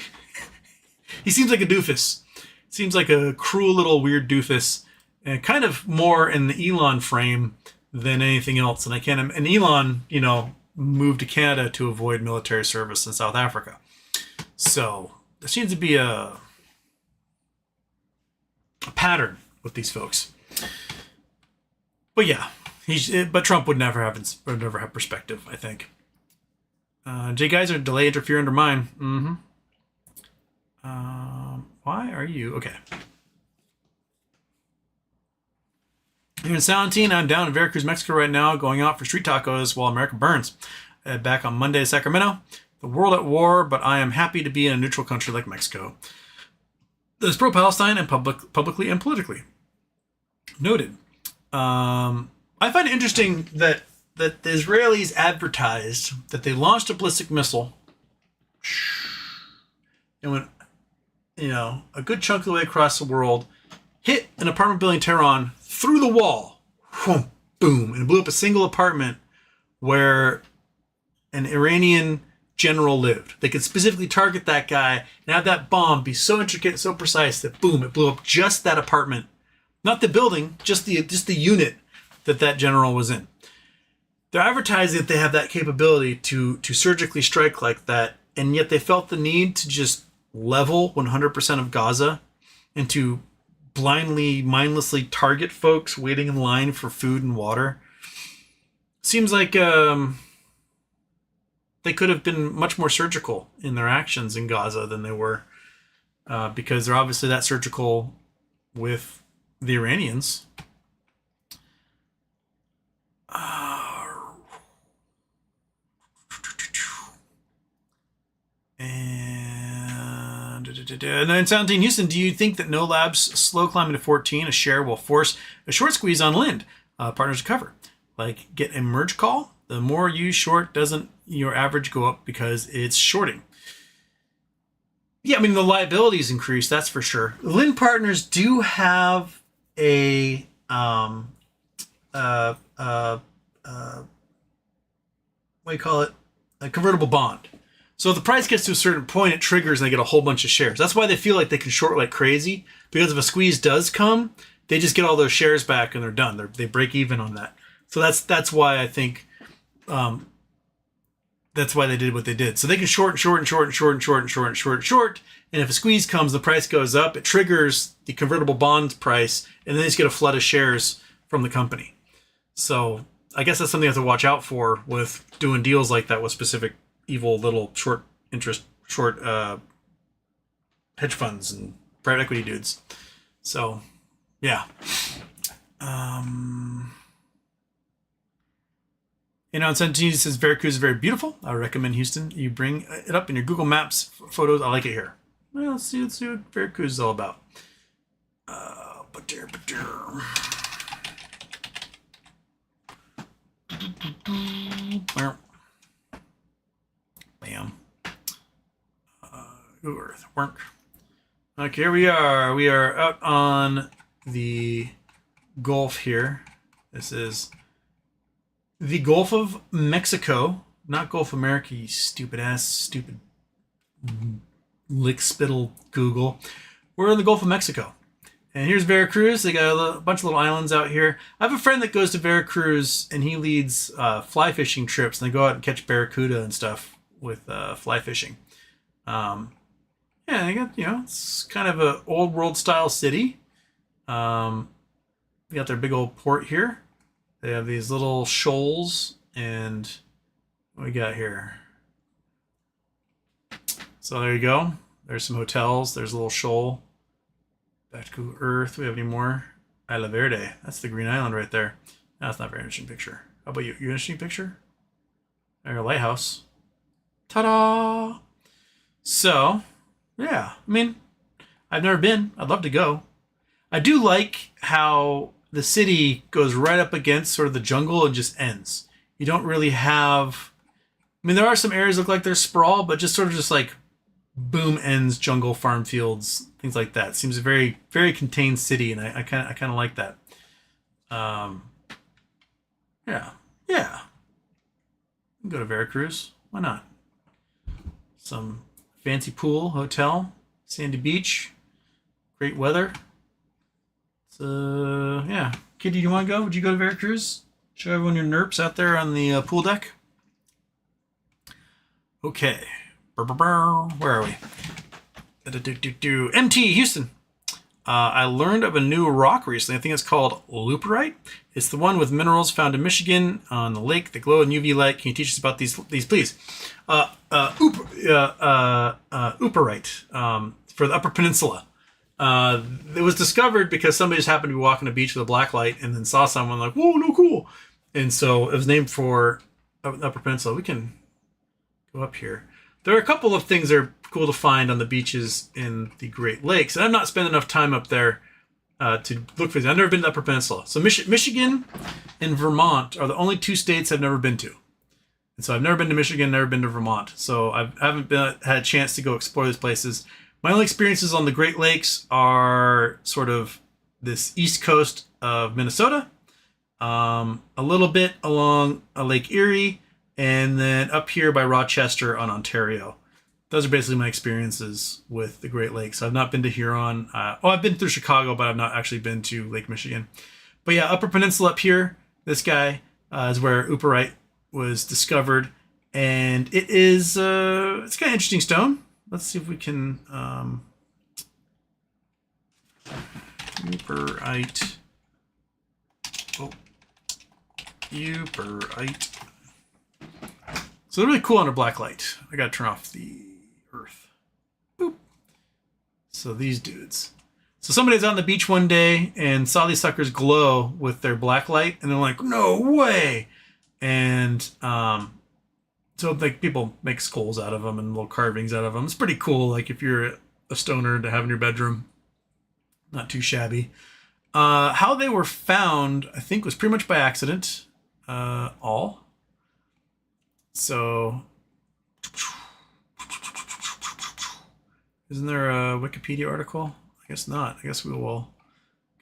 Speaker 1: he seems like a doofus. Seems like a cruel little weird doofus, and kind of more in the Elon frame than anything else. And and Elon, moved to Canada to avoid military service in South Africa. So there seems to be a pattern with these folks. But yeah, but Trump would never have perspective, I think. Jay Geyser, delay, interfere, undermine. Why are you okay? Here in San Antonio, I'm down in Veracruz, Mexico right now, going out for street tacos while America burns. Back on Monday to Sacramento. The world at war, but I am happy to be in a neutral country like Mexico that is pro-Palestine and publicly and politically. Noted. I find it interesting that the Israelis advertised that they launched a ballistic missile and went, a good chunk of the way across the world, hit an apartment building in Tehran through the wall, boom, and blew up a single apartment where an Iranian general lived. They could specifically target that guy and have that bomb be so intricate, so precise that boom, it blew up just that apartment, not the building, just the unit that general was in. They're advertising that they have that capability to surgically strike like that, and yet they felt the need to just level 100% of Gaza and to blindly, mindlessly target folks waiting in line for food and water. Seems like they could have been much more surgical in their actions in Gaza than they were, because they're obviously that surgical with the Iranians. And 917 Houston, do you think that No Lab's slow climbing to 14 a share will force a short squeeze on Lind partners to cover? Like get a merge call? The more you short, doesn't your average go up because it's shorting? Yeah, I mean the liabilities increase, that's for sure. Lind partners do have a what do you call it? A convertible bond. So if the price gets to a certain point, it triggers and they get a whole bunch of shares. That's why they feel like they can short like crazy, because if a squeeze does come, they just get all those shares back and they're done. They break even on that. So that's why I think that's why they did what they did. So they can short. And if a squeeze comes, the price goes up. It triggers the convertible bond price, and then they just get a flood of shares from the company. So I guess that's something you have to watch out for with doing deals like that with specific evil little short hedge funds and private equity dudes. So yeah. On Santini says Veracruz is very beautiful. I would recommend Houston. You bring it up in your Google Maps photos. I like it here. Well, let's see what Veracruz is all about. Bam. Google Earth. Work. Okay, here we are. We are out on the Gulf here. This is the Gulf of Mexico, not Gulf America, you stupid lick spittle Google. We're in the Gulf of Mexico. And here's Veracruz. They got a bunch of little islands out here. I have a friend that goes to Veracruz and he leads fly fishing trips, and they go out and catch barracuda and stuff with fly fishing. Yeah, they got, it's kind of an old world style city. They got their big old port here. They have these little shoals, and what we got here? So there you go. There's some hotels. There's a little shoal. Back to Earth. Do we have any more? Isla Verde. That's the green island right there. That's not a very interesting picture. How about you? You interesting picture? There's a lighthouse. Ta-da! So, yeah. I mean, I've never been. I'd love to go. I do like how the city goes right up against sort of the jungle and just ends. You don't really have... I mean, there are some areas that look like they're sprawl, but just sort of just like boom ends, jungle, farm fields, things like that. It seems a very, very contained city, and I kind of like that. Yeah. Go to Veracruz. Why not? Some fancy pool, hotel, sandy beach, great weather. Yeah. Kitty, do you want to go? Would you go to Veracruz? Show everyone your nerps out there on the pool deck. Okay. Where are we? MT, Houston. I learned of a new rock recently. I think it's called Yooperlite. It's the one with minerals found in Michigan on the lake that glow in UV light. Can you teach us about these please? Yooperlite for the Upper Peninsula. It was discovered because somebody just happened to be walking the beach with a black light and then saw someone like, whoa, no, cool. And so it was named for Upper Peninsula. We can go up here. There are a couple of things that are cool to find on the beaches in the Great Lakes. And I've not spent enough time up there to look for these. I've never been to the Upper Peninsula. So Michigan and Vermont are the only two states I've never been to. And so I've never been to Michigan, never been to Vermont. So I haven't had a chance to go explore these places. My only experiences on the Great Lakes are sort of this east coast of Minnesota, a little bit along Lake Erie, and then up here by Rochester on Ontario. Those are basically my experiences with the Great Lakes. I've not been to Huron. I've been through Chicago, but I've not actually been to Lake Michigan. But yeah, Upper Peninsula up here, this guy is where Yooperlite was discovered. And it is, it's kind of interesting stone. Let's see if we can, Yooperlite. Yooperlite. So they're really cool under black light. I gotta turn off the earth. Boop. So these dudes. So somebody's on the beach one day and saw these suckers glow with their black light, and they're like, "No way!" And so like people make skulls out of them and little carvings out of them. It's pretty cool. Like if you're a stoner to have in your bedroom, not too shabby. How they were found, I think, was pretty much by accident. All. So, isn't there a Wikipedia article? I guess not. I guess we will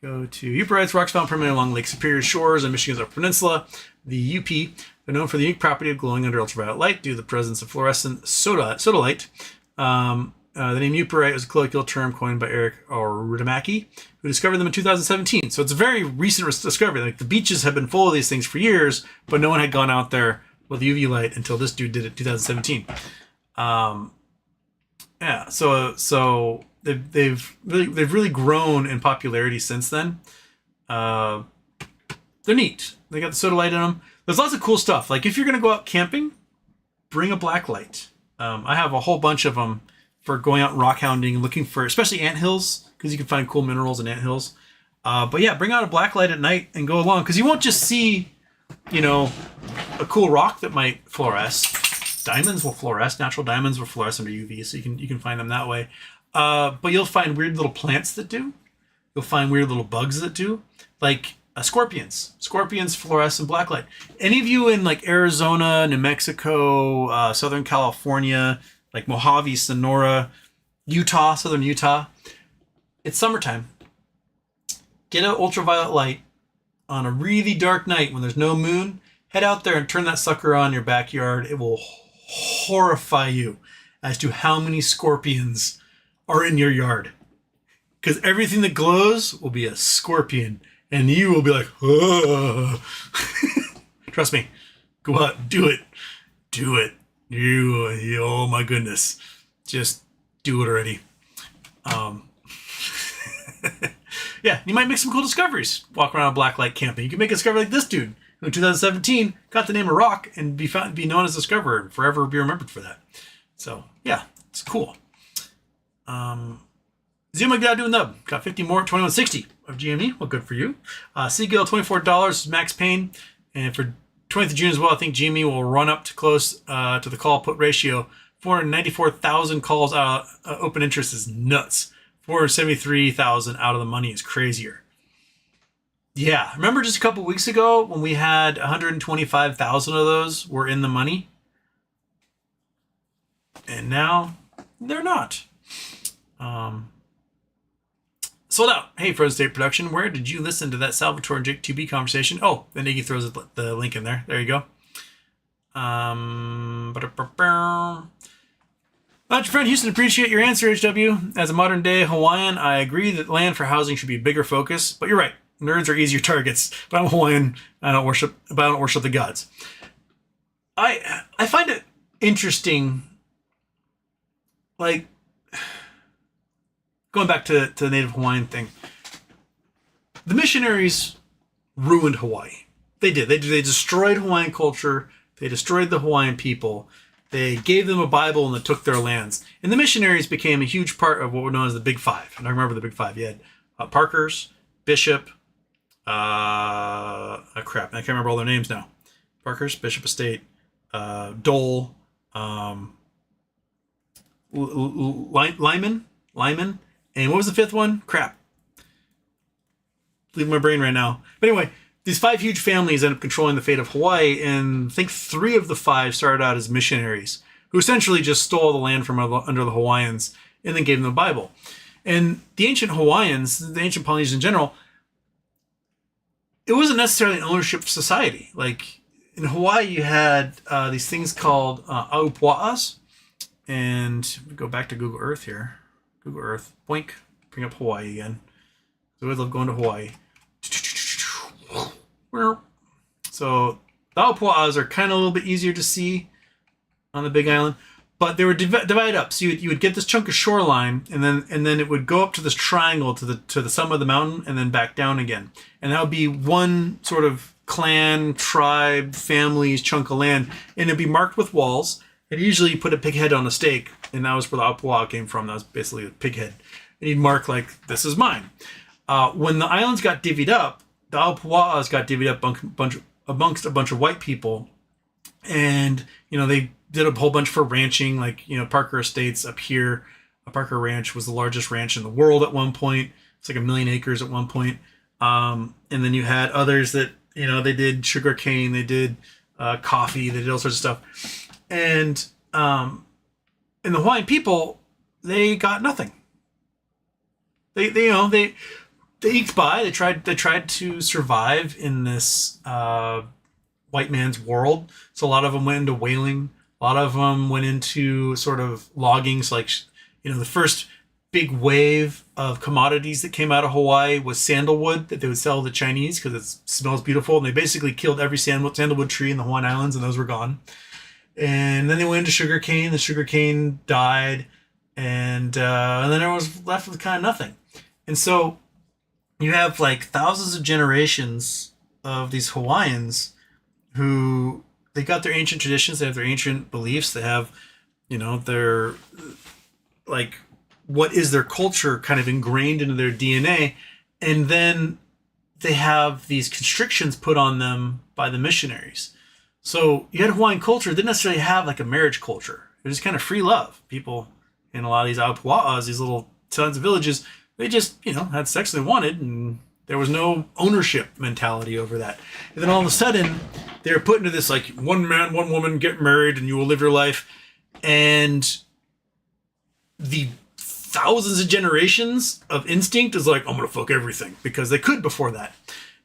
Speaker 1: go to Yooperlite rocks found permanently along Lake Superior shores on Michigan's Upper Peninsula. The UP, they're known for the unique property of glowing under ultraviolet light due to the presence of fluorescent sodalite. The name Yooperlite was a colloquial term coined by Eric Rudamaki, who discovered them in 2017. So it's a very recent discovery. Like the beaches have been full of these things for years, but no one had gone out there with UV light until this dude did it in 2017. Yeah, so they've really grown in popularity since then. They're neat. They got the soda light in them. There's lots of cool stuff. Like if you're gonna go out camping, bring a black light. I have a whole bunch of them for going out rock hounding, looking for especially anthills, because you can find cool minerals in anthills. But yeah, bring out a black light at night and go along, because you won't just see, a cool rock that might fluoresce. Diamonds will fluoresce. Natural diamonds will fluoresce under UV, so you can find them that way. But you'll find weird little plants that do. You'll find weird little bugs that do, like scorpions. Scorpions fluoresce in black light. Any of you in like Arizona, New Mexico, Southern California, like Mojave, Sonora, Utah, Southern Utah, it's summertime. Get an ultraviolet light on a really dark night when there's no moon. Head out there and turn that sucker on in your backyard. It will horrify you as to how many scorpions are in your yard. Because everything that glows will be a scorpion. And you will be like, oh. Trust me. Go out. Do it. Do it. You, oh my goodness. Just do it already. Yeah, you might make some cool discoveries. Walk around blacklight camping. You can make a discovery like this dude who in 2017 got the name of Rock and be known as Discoverer and forever be remembered for that. So yeah, it's cool. Zuma got doing nub. Got 50 more at 2160 of GME. Well, good for you. Seagill, $24. Max Payne. And for 20th of June as well, I think GME will run up to close to the call put ratio. 494,000 calls out. Open interest is nuts. 473,000 out of the money is crazier. Yeah, remember just a couple weeks ago when we had 125,000 of those were in the money? And now they're not. Sold out. Hey, Frozen State Production, where did you listen to that Salvatore and Jake 2B conversation? Oh, then Iggy throws the link in there. There you go. Your friend Houston, appreciate your answer, HW. As a modern day Hawaiian, I agree that land for housing should be a bigger focus, but you're right. Nerds are easier targets. But I'm Hawaiian. I don't worship the gods. I find it interesting, like going back to the Native Hawaiian thing. The missionaries ruined Hawaii. They did. They destroyed Hawaiian culture. They destroyed the Hawaiian people. They gave them a Bible and they took their lands. And the missionaries became a huge part of what were known as the Big Five. And I remember the Big Five. You had Parkers, Bishop, I can't remember all their names now. Parkers, Bishop Estate, Dole, Lyman, and what was the fifth one? Crap. Leaving my brain right now. But anyway, these five huge families end up controlling the fate of Hawaii, and I think 3 of the 5 started out as missionaries who essentially just stole the land from under the Hawaiians and then gave them the Bible. And the ancient Hawaiians, the ancient Polynesians in general, it wasn't necessarily an ownership society. Like in Hawaii, you had these things called aupua'as. And we go back to Google Earth here. Google Earth. Boink. Bring up Hawaii again. I always love going to Hawaii. So the aupua'as are kind of a little bit easier to see on the Big Island, but they were divided up. So you would get this chunk of shoreline, and then it would go up to this triangle to the summit of the mountain, and then back down again. And that would be one sort of clan, tribe, family's chunk of land, and it'd be marked with walls. And usually you put a pig head on a stake, and that was where the aupua'a came from. That was basically a pig head. and he'd mark like, this is mine. When the islands got divvied up, the Aopua'as got divvied up amongst a bunch of white people, and they did a whole bunch for ranching, like Parker Estates up here. Parker Ranch was the largest ranch in the world at one point. It's like 1 million acres at one point. And then you had others that they did sugar cane, they did coffee, they did all sorts of stuff, and the Hawaiian people, they got nothing. They eked by. They tried to survive in this white man's world. So a lot of them went into whaling. A lot of them went into sort of logging. So like, the first big wave of commodities that came out of Hawaii was sandalwood that they would sell to the Chinese because it smells beautiful. And they basically killed every sandalwood tree in the Hawaiian Islands, and those were gone. And then they went into sugarcane. The sugarcane died, and then everyone was left with kind of nothing. And so you have like thousands of generations of these Hawaiians who they got their ancient traditions, they have their ancient beliefs, they have, their like what is their culture kind of ingrained into their DNA, and then they have these constrictions put on them by the missionaries. So you had Hawaiian culture, didn't necessarily have like a marriage culture. It was kind of free love. People in a lot of these Aopua'as, these little towns and villages, they just, had sex they wanted, and there was no ownership mentality over that. And then all of a sudden, they were put into this like one man, one woman, get married, and you will live your life. And the thousands of generations of instinct is like, I'm going to fuck everything, because they could before that.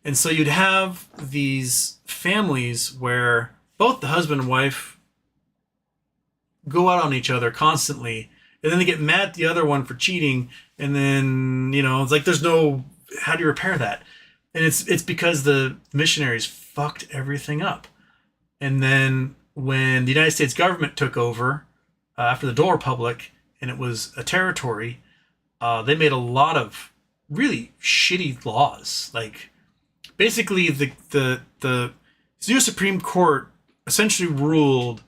Speaker 1: And so you'd have these families where both the husband and wife go out on each other constantly, and then they get mad at the other one for cheating, and then it's like there's no, how do you repair that? And it's because the missionaries fucked everything up. And then when the United States government took over after the Dole Republic, and it was a territory, they made a lot of really shitty laws. Like basically the U.S. Supreme Court essentially ruled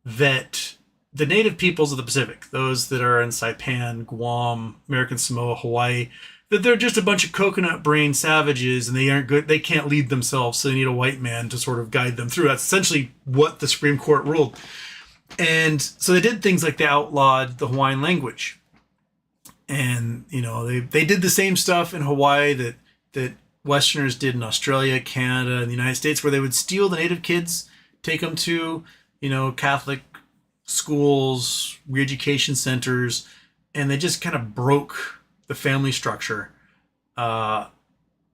Speaker 1: that the native peoples of the Pacific, those that are in Saipan, Guam, American Samoa, Hawaii, that they're just a bunch of coconut brain savages and they aren't good. They can't lead themselves. So they need a white man to sort of guide them through. That's essentially what the Supreme Court ruled. And so they did things like they outlawed the Hawaiian language. And, they did the same stuff in Hawaii that Westerners did in Australia, Canada, and the United States, where they would steal the native kids, take them to, Catholic schools, re-education centers, and they just kind of broke the family structure. And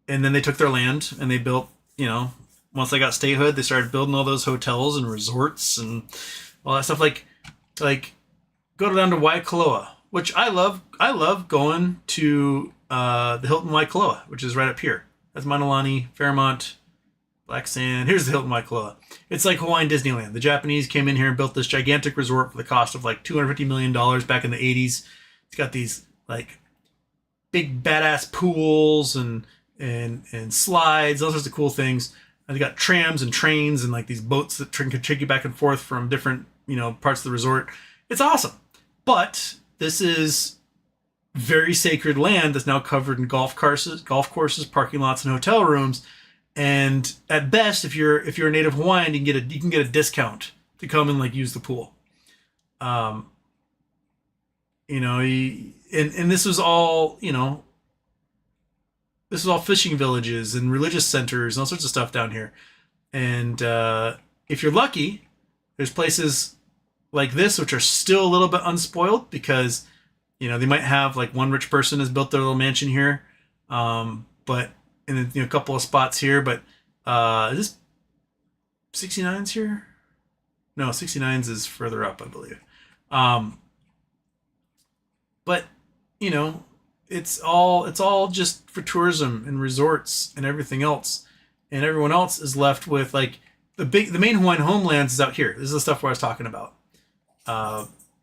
Speaker 1: then they took their land and they built, once they got statehood, they started building all those hotels and resorts and all that stuff. Like go down to Waikoloa, which I love. I love going to the Hilton Waikoloa, which is right up here. That's Manalani, Fairmont, Black Sand. Here's the Hilton Waikoloa. It's like Hawaiian Disneyland. The Japanese came in here and built this gigantic resort for the cost of like $250 million back in the 80s. It's got these like big badass pools and slides, all sorts of cool things. And they got trams and trains and like these boats that can take you back and forth from different, parts of the resort. It's awesome. But this is very sacred land that's now covered in golf courses, parking lots, and hotel rooms. And at best, if you're a native Hawaiian, you can get a discount to come and like use the pool. And this was all, this is all fishing villages and religious centers and all sorts of stuff down here. And if you're lucky, there's places like this which are still a little bit unspoiled because, they might have like one rich person has built their little mansion here, but in a couple of spots here. But is this 69's here? No, 69's is further up, I believe. But it's all just for tourism and resorts and everything else, and everyone else is left with like the main Hawaiian homelands is out here. This is the stuff where I was talking about.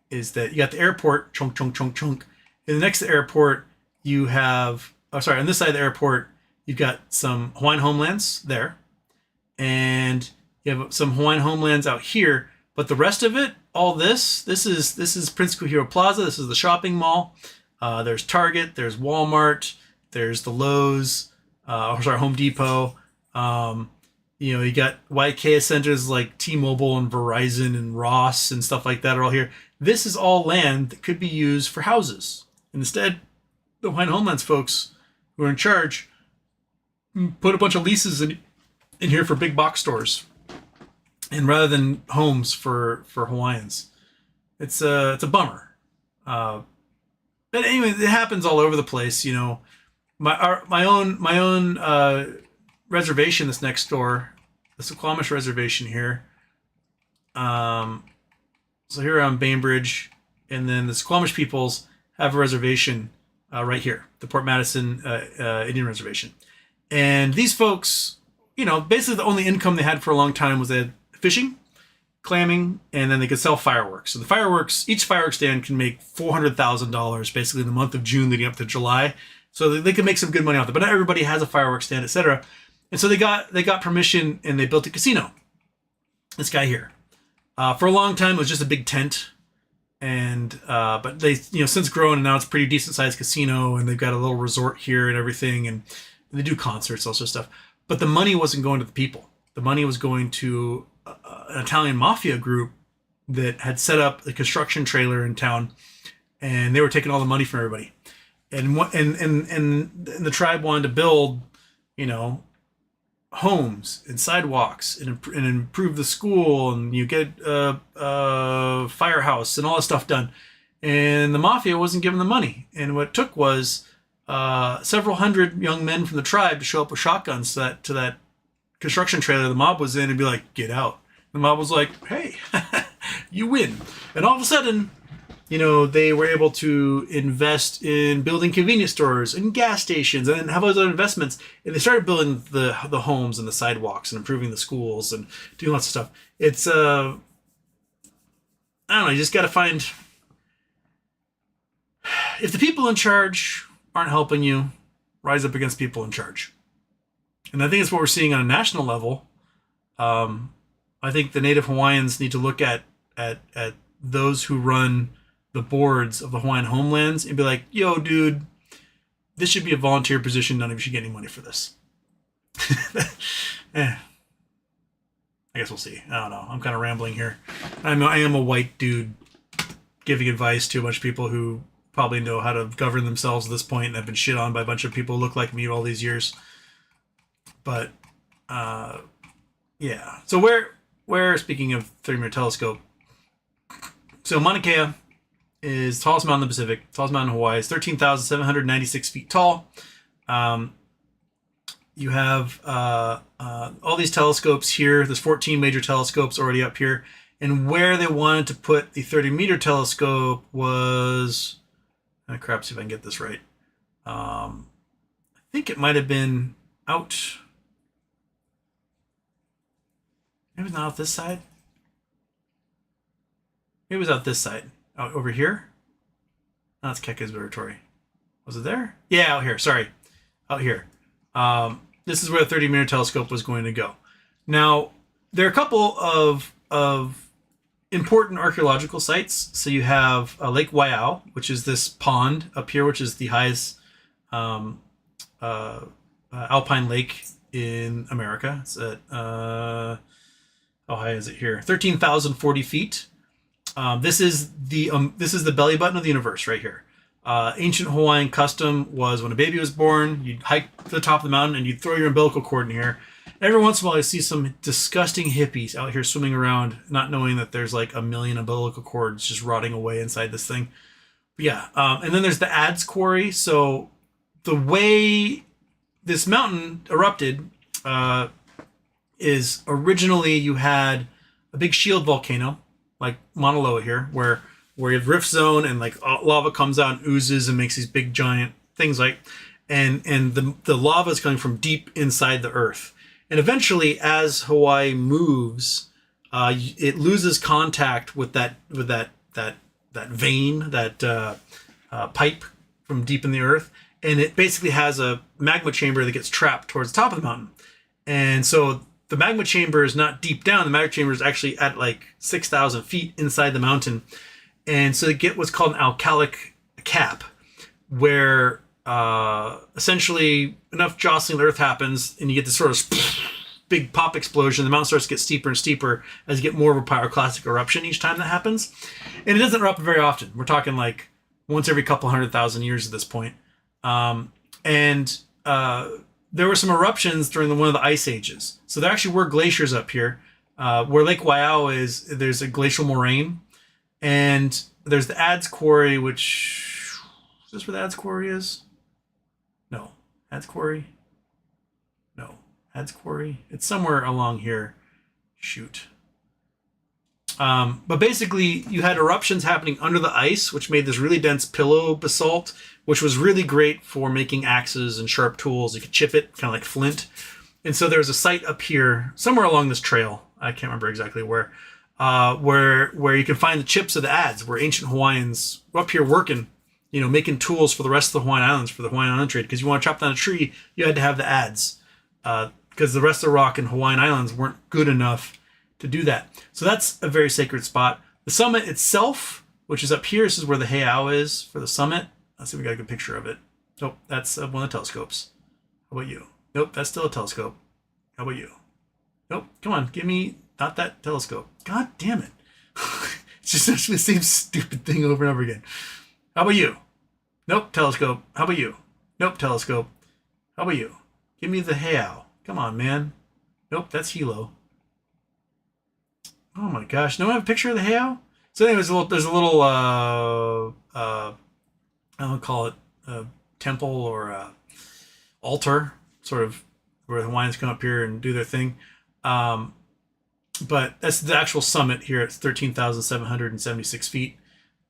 Speaker 1: Is that you got the airport, chunk, chunk, chunk, chunk, and next to the airport you have. Oh, sorry, on this side of the airport you've got some Hawaiian homelands there, and you have some Hawaiian homelands out here. But the rest of it, all this is Prince Kuhiro Plaza. This is the shopping mall. There's Target, there's Walmart, there's the Lowe's, Home Depot. You got YK centers like T-Mobile and Verizon and Ross and stuff like that are all here. This is all land that could be used for houses. And instead, the Hawaiian Homelands folks who are in charge put a bunch of leases in here for big box stores, and rather than homes for Hawaiians. It's a bummer. But anyway, it happens all over the place. My own reservation that's next door, the Suquamish reservation here. So here on Bainbridge, and then the Suquamish peoples have a reservation right here, the Port Madison Indian Reservation. And these folks, basically the only income they had for a long time was they had fishing, clamming, and then they could sell fireworks. So each fireworks stand can make $400,000 basically in the month of June leading up to July. So they could make some good money off it. But not everybody has a fireworks stand, etc. And so they got permission and they built a casino. This guy here. For a long time, it was just a big tent. And but they, since grown, and now it's a pretty decent sized casino, and they've got a little resort here and everything, and they do concerts, all sorts of stuff. But the money wasn't going to the people. The money was going to an Italian mafia group that had set up a construction trailer in town, and they were taking all the money from everybody. And the tribe wanted to build, homes and sidewalks and improve the school, and you get a firehouse and all this stuff done. And the mafia wasn't giving the money. And what it took was several hundred young men from the tribe to show up with shotguns to that construction trailer the mob was in and be like, get out. The mob was like, hey, you win. And all of a sudden, they were able to invest in building convenience stores and gas stations and have all those other investments. And they started building the homes and the sidewalks and improving the schools and doing lots of stuff. It's, I don't know, you just got to find, if the people in charge aren't helping you, rise up against people in charge. And I think it's what we're seeing on a national level. I think the Native Hawaiians need to look at those who run the boards of the Hawaiian homelands and be like, yo, dude, this should be a volunteer position. None of you should get any money for this. I guess we'll see. I don't know. I'm kind of rambling here. I am a white dude giving advice to a bunch of people who probably know how to govern themselves at this point and have been shit on by a bunch of people who look like me all these years. But, yeah. So where speaking of 30-meter telescope, so Mauna Kea is the tallest mountain in the Pacific, tallest mountain in Hawaii. It's 13,796 feet tall. You have all these telescopes here. There's 14 major telescopes already up here. And where they wanted to put the 30-meter telescope was... crap, see if I can get this right. I think it might have been out... Maybe not out this side. Maybe it was out this side. Out over here? No, it's Keck Observatory. Was it there? Yeah, out here. Sorry. Out here. This is where the 30-meter telescope was going to go. Now, there are a couple of important archaeological sites. So you have Lake Waiau, which is this pond up here, which is the highest alpine lake in America. It's at, how high is it here? 13,040 feet. This is the belly button of the universe right here. Ancient Hawaiian custom was when a baby was born, you'd hike to the top of the mountain and you'd throw your umbilical cord in here. Every once in a while, I see some disgusting hippies out here swimming around, not knowing that there's like a million umbilical cords just rotting away inside this thing. But yeah, and then there's the Ads Quarry. So the way this mountain erupted is originally you had a big shield volcano, like Mauna Loa here, where you have rift zone and like lava comes out and oozes and makes these big giant things like, and the lava is coming from deep inside the earth. And eventually, as Hawaii moves, it loses contact with that vein, that pipe from deep in the earth, and it basically has a magma chamber that gets trapped towards the top of the mountain. And so the magma chamber is not deep down. The magma chamber is actually at like 6,000 feet inside the mountain. And so they get what's called an alkalic cap. where essentially enough jostling of the Earth happens, and you get this sort of big pop explosion. The mountain starts to get steeper and steeper as you get more of a pyroclastic eruption each time that happens. And it doesn't erupt very often. We're talking like once every couple 100,000 years at this point. There were some eruptions during one of the ice ages. So there actually were glaciers up here. Where Lake Waiau is, there's a glacial moraine. And there's the Adze Quarry, which... Is this where the Adze Quarry is? No. Adze Quarry? No. Adze Quarry? It's somewhere along here. Shoot. But basically, you had eruptions happening under the ice, which made this really dense pillow basalt, which was really great for making axes and sharp tools. You could chip it, kind of like flint. And so there's a site up here, somewhere along this trail. I can't remember exactly where you can find the chips of the Adze, where ancient Hawaiians were up here working, making tools for the rest of the Hawaiian Islands, for the Hawaiian Island trade. Because you want to chop down a tree, you had to have the Adze. Because the rest of the rock in Hawaiian Islands weren't good enough to do that. So that's a very sacred spot. The summit itself, which is up here, this is where the heiau is for the summit. Let's see if we got a good picture of it. Nope, that's one of the telescopes. How about you? Nope, that's still a telescope. How about you? Nope, come on, give me, not that telescope. God damn it. It's just actually the same stupid thing over and over again. How about you? Nope, telescope. How about you? Nope, telescope. How about you? Give me the heiau. Come on, man. Nope, that's Hilo. Oh my gosh, no, I have a picture of the heiau? So anyways, there's a little I don't call it a temple or a altar, sort of, where the Hawaiians come up here and do their thing. But that's the actual summit here. It's 13,776 feet.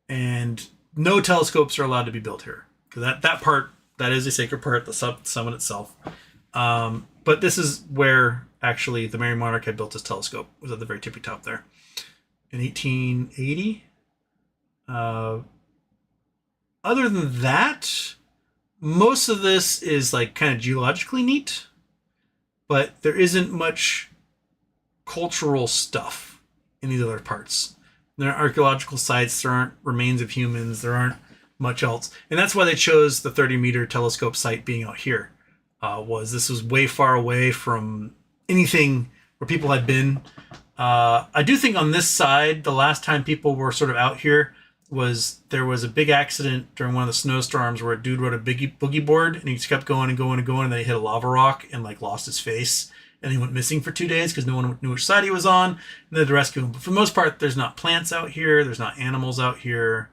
Speaker 1: And no telescopes are allowed to be built here. Because that part, that is a sacred part, the summit itself. But this is where actually the Mary Monarch had built his telescope. It was at the very tippy top there. In 1880. Other than that, most of this is like kind of geologically neat. But there isn't much cultural stuff in these other parts. There aren't archaeological sites, there aren't remains of humans, there aren't much else. And that's why they chose the 30-meter telescope site being out here. This was way far away from anything where people had been. I do think on this side, the last time people were sort of out here there was a big accident during one of the snowstorms where a dude rode a boogie board and he just kept going and going and going, and then he hit a lava rock and like lost his face, and he went missing for 2 days because no one knew which side he was on, and they had to rescue him. But for the most part, there's not plants out here, there's not animals out here.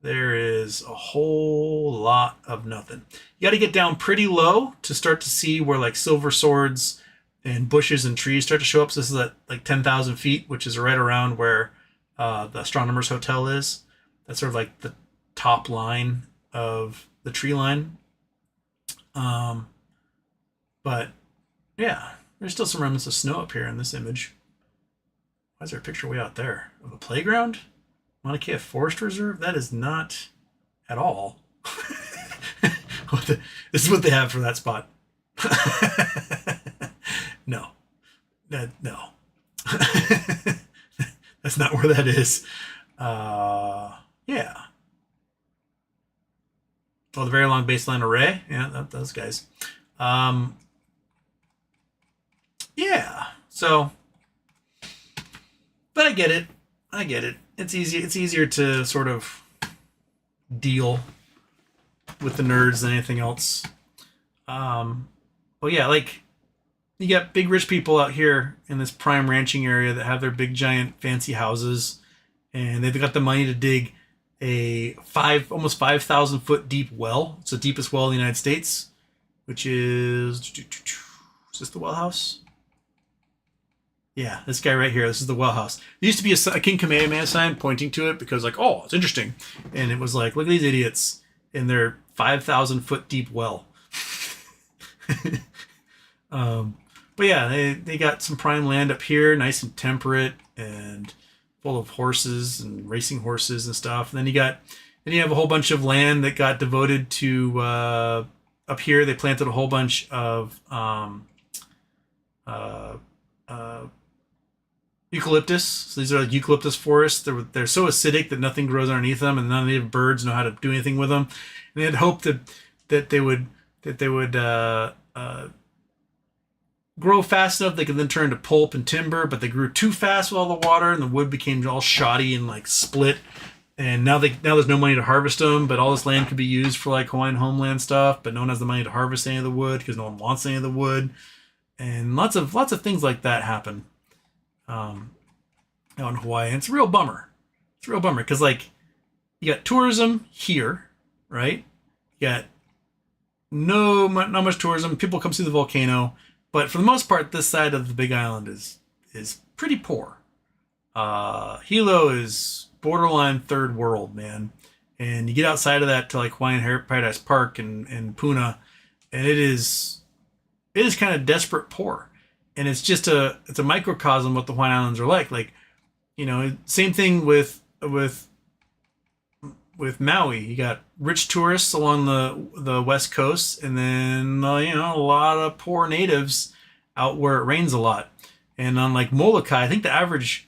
Speaker 1: There is a whole lot of nothing. You got to get down pretty low to start to see where like silver swords and bushes and trees start to show up. So this is at like 10,000 feet, which is right around where the Astronomers Hotel is. That's sort of like the top line of the tree line. But yeah, there's still some remnants of snow up here in this image. Why is there a picture way out there of a playground? Mauna Kea Forest Reserve? That is not at all. This is what they have for that spot. No. No. That's not where that is. Yeah. Oh, the Very Long Baseline Array. Yeah, those guys. Yeah. So, but I get it. It's easier to sort of deal with the nerds than anything else. Well, yeah, like you got big rich people out here in this prime ranching area that have their big giant fancy houses, and they've got the money to dig a almost 5,000 foot deep well. It's the deepest well in the United States, which is this the well house? Yeah, this guy right here. This is the well house. There used to be a King Kamehameha sign pointing to it because, like, oh, it's interesting. And it was like, look at these idiots in their 5,000 foot deep well. But yeah, they got some prime land up here, nice and temperate and full of horses and racing horses and stuff. And then you have a whole bunch of land that got devoted to up here. They planted a whole bunch of eucalyptus. So these are like eucalyptus forests. They're so acidic that nothing grows underneath them, and none of the native birds know how to do anything with them. And they had hoped that they would grow fast enough they could then turn into pulp and timber, but they grew too fast with all the water, and the wood became all shoddy and like split. And now there's no money to harvest them, but all this land could be used for like Hawaiian homeland stuff, but no one has the money to harvest any of the wood because no one wants any of the wood, and lots of things like that happen out in Hawaii. And it's a real bummer. It's a real bummer because like you got tourism here, right? You got not much tourism. People come see the volcano, but for the most part, this side of the Big Island is pretty poor. Hilo is borderline third world, man. And you get outside of that to like Hawaiian Paradise Park and Puna, and it is kind of desperate poor. And it's just a microcosm of what the Hawaiian Islands are like. Like, you know, same thing with Maui. You got rich tourists along the west coast, and then you know, a lot of poor natives out where it rains a lot. And on like Molokai, I think the average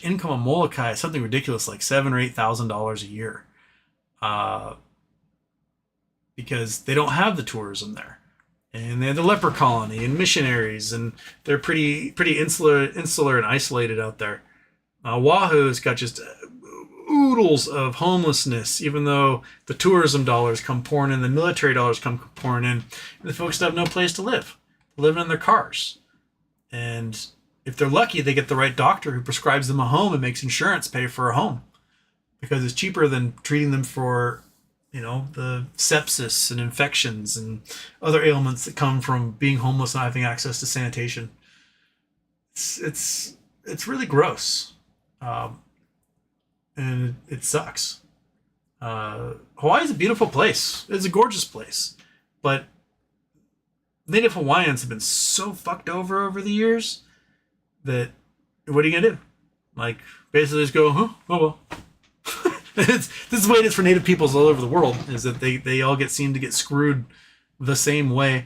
Speaker 1: income on Molokai is something ridiculous, like $7,000 or $8,000 a year, because they don't have the tourism there, and they have the leper colony and missionaries, and they're pretty insular and isolated out there. Oahu's got just oodles of homelessness, even though the tourism dollars come pouring in, the military dollars come pouring in, and the folks have no place to live, living in their cars. And if they're lucky, they get the right doctor who prescribes them a home and makes insurance pay for a home, because it's cheaper than treating them for, you know, the sepsis and infections and other ailments that come from being homeless and not having access to sanitation. It's really gross, and it sucks. Hawaii is a beautiful place. It's a gorgeous place, but Native Hawaiians have been so fucked over the years that what are you gonna do? Like, basically just go, oh well. This is the way it is for Native peoples all over the world, is that they all seem to get screwed the same way.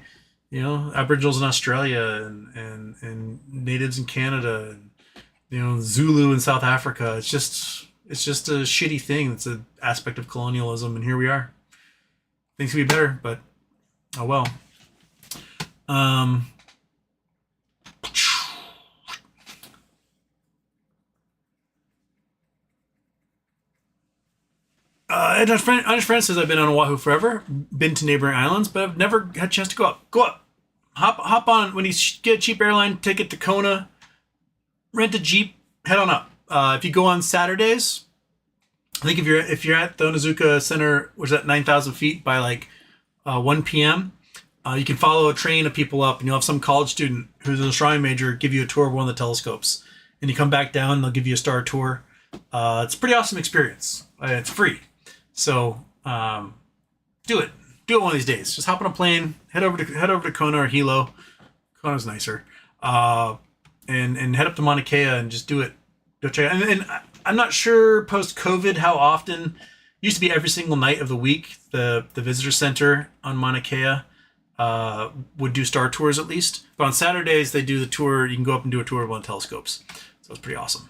Speaker 1: You know, Aboriginals in Australia and natives in Canada, and you know, Zulu in South Africa. It's just a shitty thing. It's an aspect of colonialism, and here we are. Things could be better, but oh well. Irish friend says, I've been on Oahu forever, been to neighboring islands, but I've never had a chance to go up. Go up. Hop on when you get a cheap airline ticket to Kona, rent a Jeep, head on up. If you go on Saturdays, I think if you're at the Onizuka Center, which is at 9,000 feet by like 1 p.m., you can follow a train of people up, and you'll have some college student who's an astronomy major give you a tour of one of the telescopes. And you come back down, and they'll give you a star tour. It's a pretty awesome experience. It's free. So do it. Do it one of these days. Just hop on a plane, head over to Kona or Hilo. Kona's nicer. And head up to Mauna Kea and just do it. Go check it out. And I'm not sure post-COVID how often. Used to be every single night of the week. The visitor center on Mauna Kea would do star tours at least. But on Saturdays they do the tour. You can go up and do a tour of one of the telescopes. So it's pretty awesome.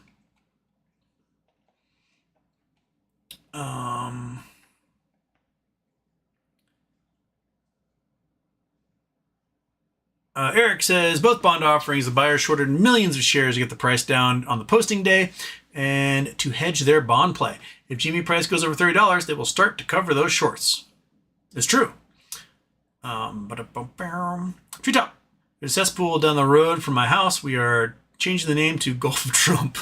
Speaker 1: Eric says, both bond offerings, the buyers shorted millions of shares to get the price down on the posting day and to hedge their bond play. If GME price goes over $30, they will start to cover those shorts. It's true. Treetop. There's a cesspool down the road from my house. We are changing the name to Gulf of Trump.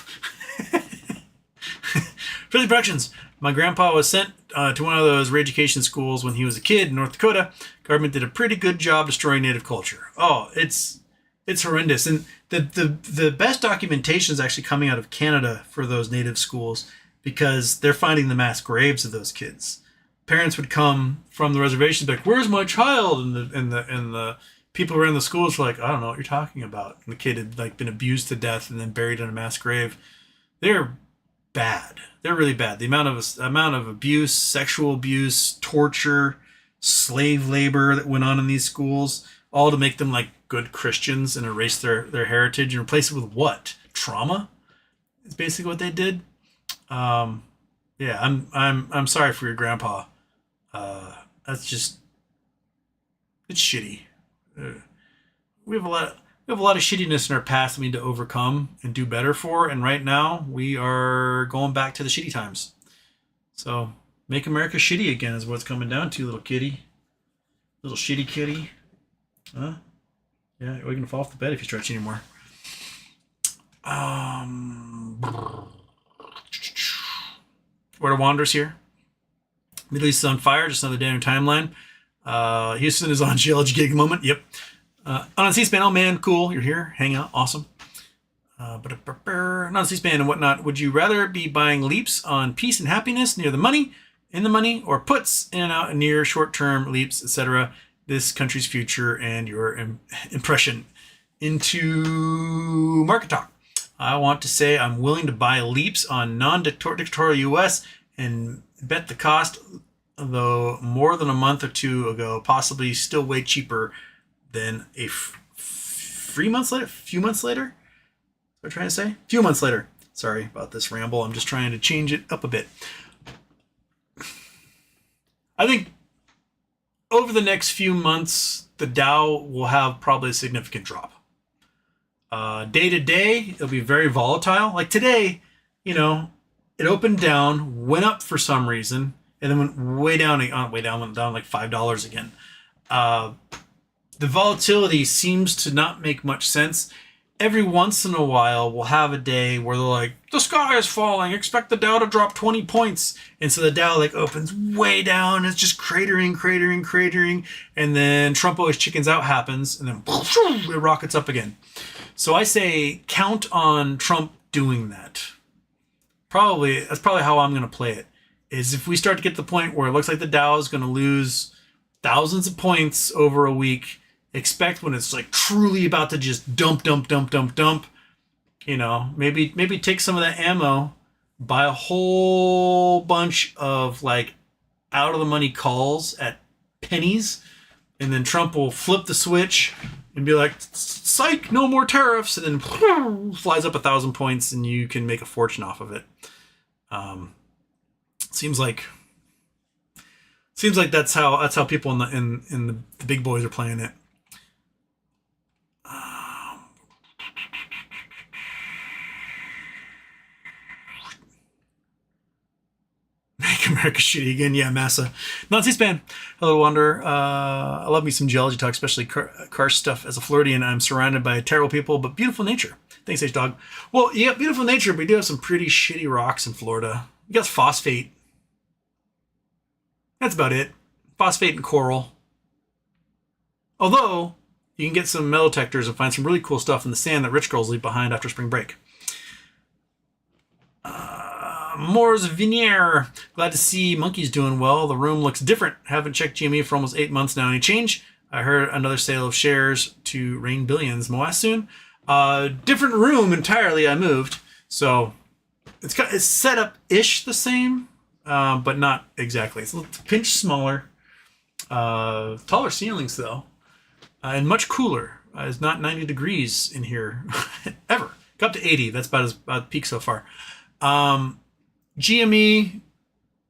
Speaker 1: Frizzy Productions. My grandpa was sent to one of those re-education schools when he was a kid in North Dakota. Government did a pretty good job destroying native culture. Oh, it's horrendous. And the best documentation is actually coming out of Canada for those native schools, because they're finding the mass graves of those kids. Parents would come from the reservation, like, "Where's my child?" And the people who ran the schools were like, "I don't know what you're talking about." And the kid had like been abused to death and then buried in a mass grave. They're bad. They're really bad. The amount of abuse, sexual abuse, torture, slave labor that went on in these schools, all to make them like good Christians and erase their heritage and replace it with what? Trauma? It's basically what they did. Yeah, I'm sorry for your grandpa. That's just it's shitty. We have a lot. We have a lot of shittiness in our past that we need to overcome and do better for. And right now, we are going back to the shitty times. So, make America shitty again is what it's coming down to, little kitty. Little shitty kitty. Huh? Yeah, you're going to fall off the bed if you stretch anymore. Where the Wanderers here. Middle East is on fire, just another day on timeline. Houston is on Geology gig moment. Yep. On C-SPAN, oh man, cool, you're here, hang out, awesome. Not on C-SPAN and whatnot. Would you rather be buying leaps on peace and happiness near the money, in the money, or puts in and out near short-term leaps, etc.? This country's future and your impression into market talk. I want to say I'm willing to buy leaps on non-dictatorial U.S. and bet the cost, though more than a month or two ago, possibly still way cheaper than a few months later. What I'm trying to say? A few months later. Sorry about this ramble. I'm just trying to change it up a bit. I think over the next few months, the Dow will have probably a significant drop. Day to day, it'll be very volatile. Like today, it opened down, went up for some reason, and then went way down, went down like $5 again. The volatility seems to not make much sense. Every once in a while, we'll have a day where they're like, the sky is falling, expect the Dow to drop 20 points. And so the Dow opens way down, it's just cratering. And then Trump always chickens out happens, and then it rockets up again. So I say count on Trump doing that. That's probably how I'm going to play it. Is if we start to get to the point where it looks like the Dow is going to lose thousands of points over a week, expect when it's like truly about to just dump. Maybe take some of that ammo, buy a whole bunch of like out of the money calls at pennies, and then Trump will flip the switch and be like, psych, no more tariffs, and then flies up 1,000 points and you can make a fortune off of it. Seems like that's how people in the big boys are playing it. Make America shitty again. Yeah, massa. Not C-SPAN. Hello, Wanderer. I love me some geology talk, especially car stuff. As a Floridian, I'm surrounded by terrible people, but beautiful nature. Thanks, H-Dog. Well, yeah, beautiful nature, but we do have some pretty shitty rocks in Florida. We got phosphate. That's about it. Phosphate and coral. Although, you can get some metal detectors and find some really cool stuff in the sand that rich girls leave behind after spring break. Mors Vinier. Glad to see Monkey's doing well. The room looks different. Haven't checked GME for almost 8 months now. Any change? I heard another sale of shares to rain billions. Moas soon. Different room entirely. I moved. So it's set up-ish the same, but not exactly. It's a pinch smaller. Taller ceilings, though. And much cooler. It's not 90 degrees in here ever. Got up to 80. That's about peak so far. GME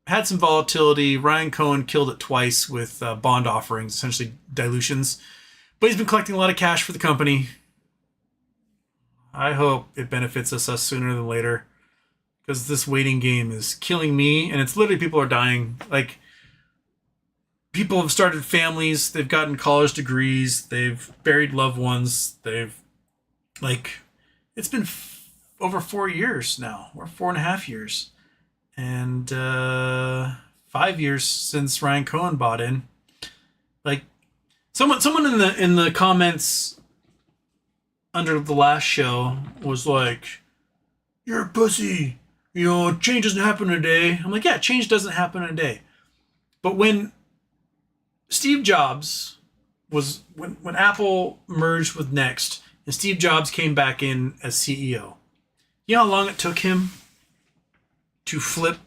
Speaker 1: had some volatility. Ryan Cohen killed it twice with bond offerings, essentially dilutions. But he's been collecting a lot of cash for the company. I hope it benefits us sooner than later. Because this waiting game is killing me. And it's literally people are dying. Like, people have started families. They've gotten college degrees. They've buried loved ones. It's been over 4 years now. Or 4.5 years. And 5 years since Ryan Cohen bought in. Like, someone in the comments under the last show was like, "You're a pussy. Change doesn't happen in a day." I'm like, yeah, change doesn't happen in a day. But when Steve Jobs when Apple merged with Next and Steve Jobs came back in as CEO, you know how long it took him to flip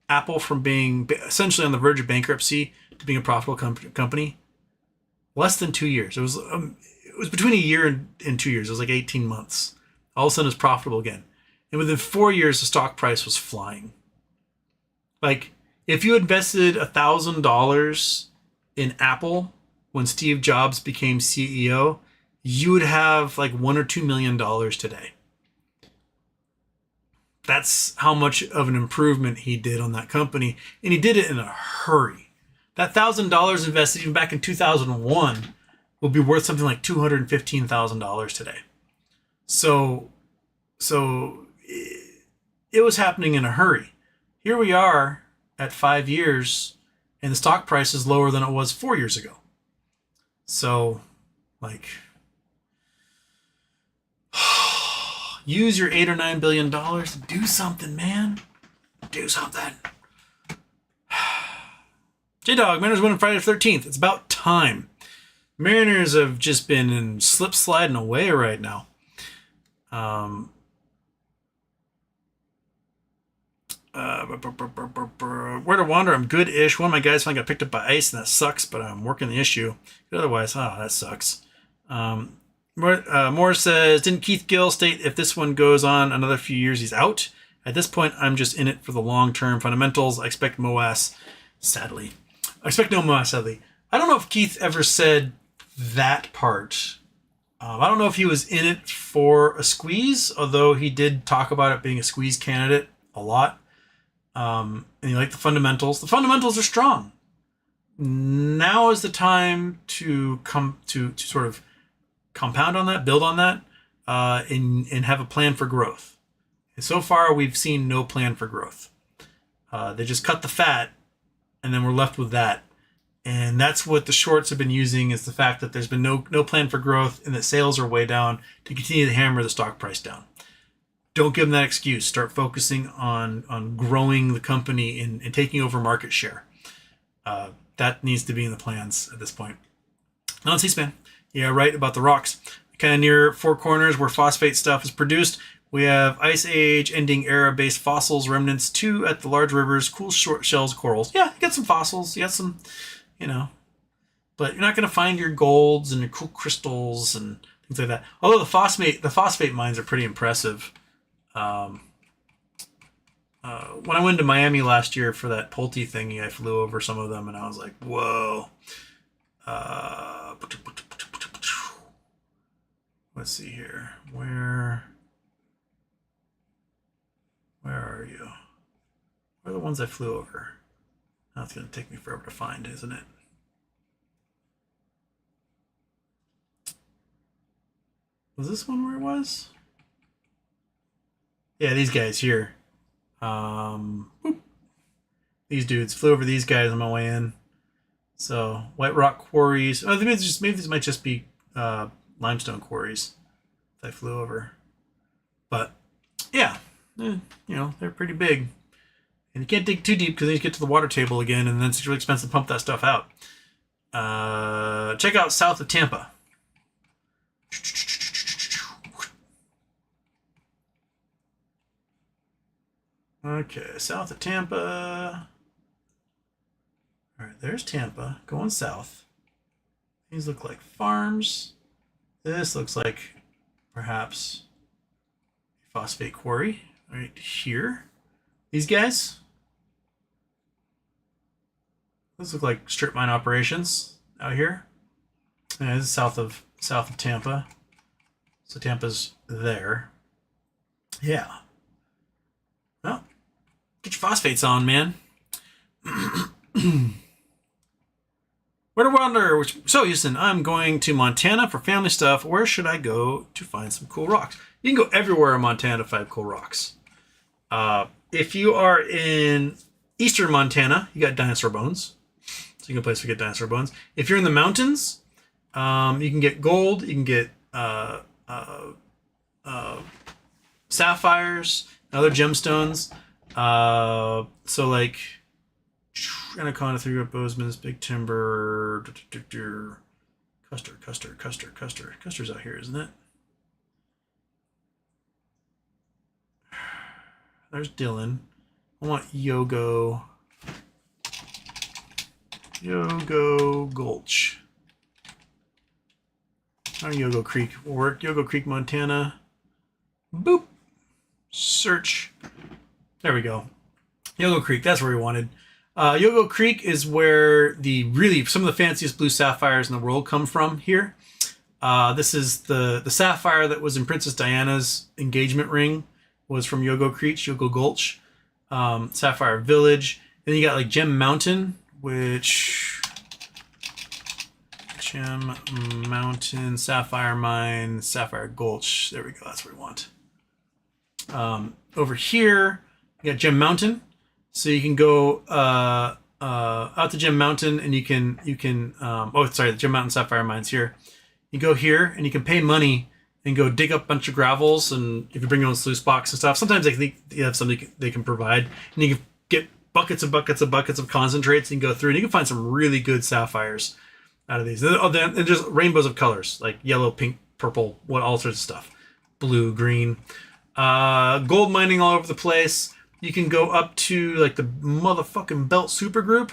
Speaker 1: Apple from being essentially on the verge of bankruptcy to being a profitable company? Less than 2 years. It was between a year and 2 years. It was like 18 months. All of a sudden, it's profitable again. And within 4 years, the stock price was flying. Like, if you invested $1,000 in Apple when Steve Jobs became CEO, you would have like $1 or $2 million today. That's how much of an improvement he did on that company. And he did it in a hurry. That $1,000 invested even back in 2001 will be worth something like $215,000 today. So it was happening in a hurry. Here we are at 5 years, and the stock price is lower than it was 4 years ago. So, like, use your $8 or $9 billion to do something, man. Do something. J-Dog, Mariners winning Friday the 13th. It's about time. Mariners have just been slip sliding away right now. Where to wander? I'm good-ish. One of my guys finally got picked up by ice, and that sucks, but I'm working the issue. Otherwise, that sucks. Moore says, didn't Keith Gill state if this one goes on another few years, he's out? At this point, I'm just in it for the long-term fundamentals. I expect MOAS, sadly. I expect no MOAS, sadly. I don't know if Keith ever said that part. I don't know if he was in it for a squeeze, although he did talk about it being a squeeze candidate a lot. And he liked the fundamentals. The fundamentals are strong. Now is the time to come to sort of compound on that, build on that, and have a plan for growth. And so far, we've seen no plan for growth. They just cut the fat, and then we're left with that. And that's what the shorts have been using, is the fact that there's been no plan for growth and that sales are way down to continue to hammer the stock price down. Don't give them that excuse. Start focusing on growing the company and taking over market share. That needs to be in the plans at this point. On C-SPAN. Yeah, right about the rocks. Kind of near Four Corners where phosphate stuff is produced. We have Ice Age, Ending Era-based fossils, remnants, 2 at the large rivers, cool short shells, corals. Yeah, you got some fossils. You got some, but you're not going to find your golds and your cool crystals and things like that. Although the phosphate mines are pretty impressive. When I went to Miami last year for that Pulte thingy, I flew over some of them and I was like, whoa. Let's see here. Where are you? Where are the ones I flew over? Now it's going to take me forever to find, isn't it? Was this one where it was? Yeah, these guys here. These dudes flew over these guys on my way in. So White Rock quarries. Oh, maybe these might just be limestone quarries that I flew over. But yeah, they're pretty big, and you can't dig too deep because then you get to the water table again, and then it's really expensive to pump that stuff out. Check out south of Tampa. Okay, south of Tampa. All right, there's Tampa going south. These look like farms. This looks like perhaps a phosphate quarry right here. These guys. Those look like strip mine operations out here. And this is south of Tampa. So Tampa's there. Yeah. Well, get your phosphates on, man. Where to wander? So, Houston, I'm going to Montana for family stuff. Where should I go to find some cool rocks? You can go everywhere in Montana to find cool rocks. If you are in eastern Montana, you got dinosaur bones. So you can go place to get dinosaur bones. If you're in the mountains, you can get gold. You can get sapphires and other gemstones. So like Anaconda, 3 Bozeman's, Big Timber, Custer. Custer's out here, isn't it? There's Dylan. I want Yogo Gulch. Or Yogo Creek will work. Yogo Creek, Montana. Boop. Sir. search. There we go. Yogo Creek, that's where we wanted. Yogo Creek is where some of the fanciest blue sapphires in the world come from here. This is the sapphire that was in Princess Diana's engagement ring, was from Yogo Creek, Yogo Gulch, Sapphire Village. Then you got like Gem Mountain, Gem Mountain, Sapphire Mine, Sapphire Gulch. There we go. That's what we want. Over here, you got Gem Mountain. So you can go out to Gem Mountain, and you can the Gem Mountain Sapphire Mines here. You go here, and you can pay money and go dig up a bunch of gravels, and if you bring your own sluice box and stuff, sometimes they have something they can provide, and you can get buckets and buckets and buckets of concentrates and go through, and you can find some really good sapphires out of these. And there's rainbows of colors, like yellow, pink, purple, all sorts of stuff. Blue, green. Gold mining all over the place. You can go up to like the motherfucking Belt Supergroup.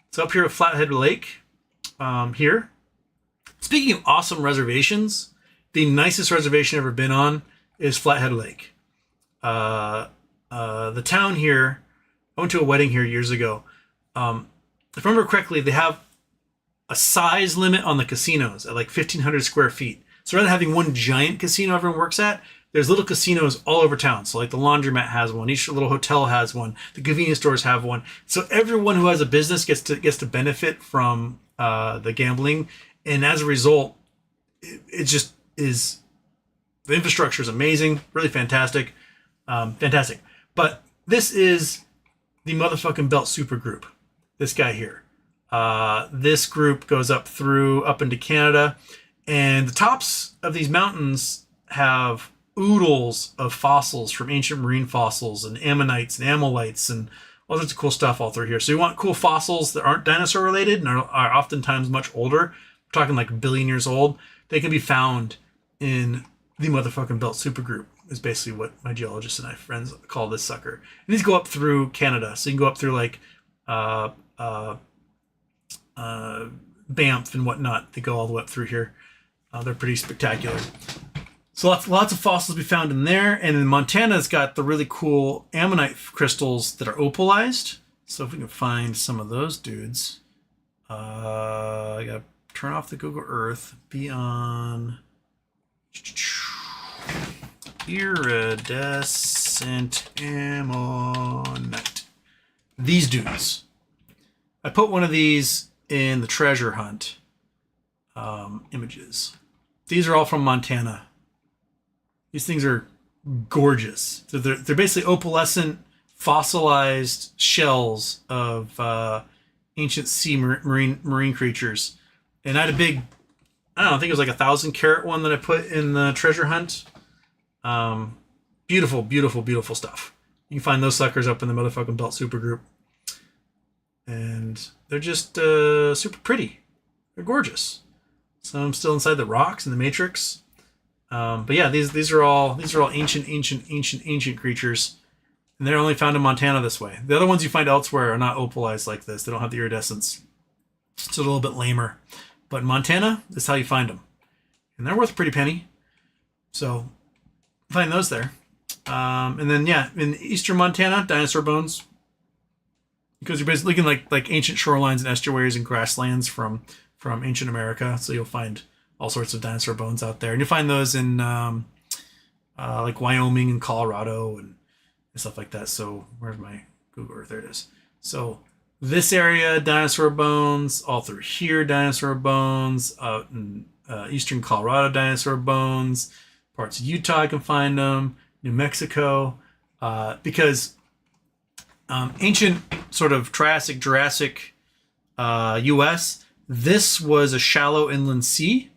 Speaker 1: It's up here at Flathead Lake. Here. Speaking of awesome reservations, the nicest reservation I've ever been on is Flathead Lake. The town here, I went to a wedding here years ago. If I remember correctly, they have a size limit on the casinos at like 1,500 square feet. So rather than having one giant casino everyone works at, there's little casinos all over town. So like the laundromat has one, each little hotel has one, the convenience stores have one. So everyone who has a business gets to benefit from the gambling. And as a result, it just is, the infrastructure is amazing, really fantastic. Fantastic. But this is the motherfucking Belt Supergroup. This guy here. This group goes up into Canada. And the tops of these mountains have oodles of fossils from ancient marine fossils and ammonites and amylites and all sorts of cool stuff all through here. So you want cool fossils that aren't dinosaur related and are oftentimes much older. We're talking like a billion years old. They can be found in the motherfucking Belt Supergroup is basically what my geologists and my friends call this sucker. And these go up through Canada. So you can go up through like Banff and whatnot. They go all the way up through here. They're pretty spectacular. So lots of fossils to be found in there. And in Montana, it's got the really cool ammonite crystals that are opalized. So if we can find some of those dudes. I got to turn off the Google Earth. Be on iridescent ammonite. These dudes. I put one of these in the treasure hunt images. These are all from Montana. These things are gorgeous. So they're basically opalescent, fossilized shells of ancient sea marine creatures. And I had a big, I think it was like 1,000 carat one that I put in the treasure hunt. Beautiful, beautiful, beautiful stuff. You can find those suckers up in the motherfucking Belt Supergroup. And they're just super pretty. They're gorgeous. Some still inside the rocks in the matrix. But yeah, these are all ancient creatures. And they're only found in Montana this way. The other ones you find elsewhere are not opalized like this. They don't have the iridescence. It's a little bit lamer. But in Montana, this is how you find them. And they're worth a pretty penny. So find those there. And then yeah, in eastern Montana, dinosaur bones. Because you're basically looking like ancient shorelines and estuaries and grasslands from ancient America. So you'll find all sorts of dinosaur bones out there. And you'll find those in like Wyoming and Colorado and stuff like that. So where's my Google Earth? There it is. So this area, dinosaur bones. All through here, dinosaur bones. Out in eastern Colorado, dinosaur bones. Parts of Utah, I can find them. New Mexico. Because ancient sort of Triassic, Jurassic U.S., this was a shallow inland sea.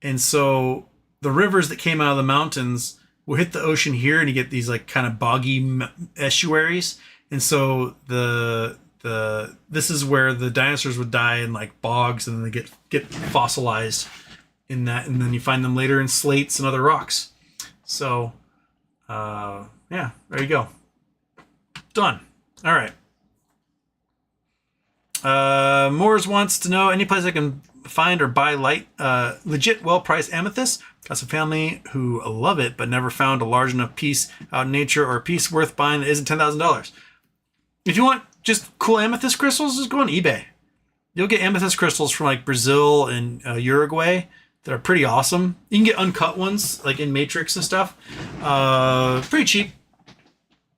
Speaker 1: And so the rivers that came out of the mountains will hit the ocean here and you get these like kind of boggy estuaries. And so this is where the dinosaurs would die in like bogs and then they get fossilized in that. And then you find them later in slates and other rocks. So, yeah, there you go. Done. All right. Moores wants to know any place I can find or buy legit well-priced amethyst. Got some family who love it, but never found a large enough piece out in nature or a piece worth buying that isn't $10,000. If you want just cool amethyst crystals, just go on eBay. You'll get amethyst crystals from like Brazil and Uruguay that are pretty awesome. You can get uncut ones like in Matrix and stuff. Pretty cheap.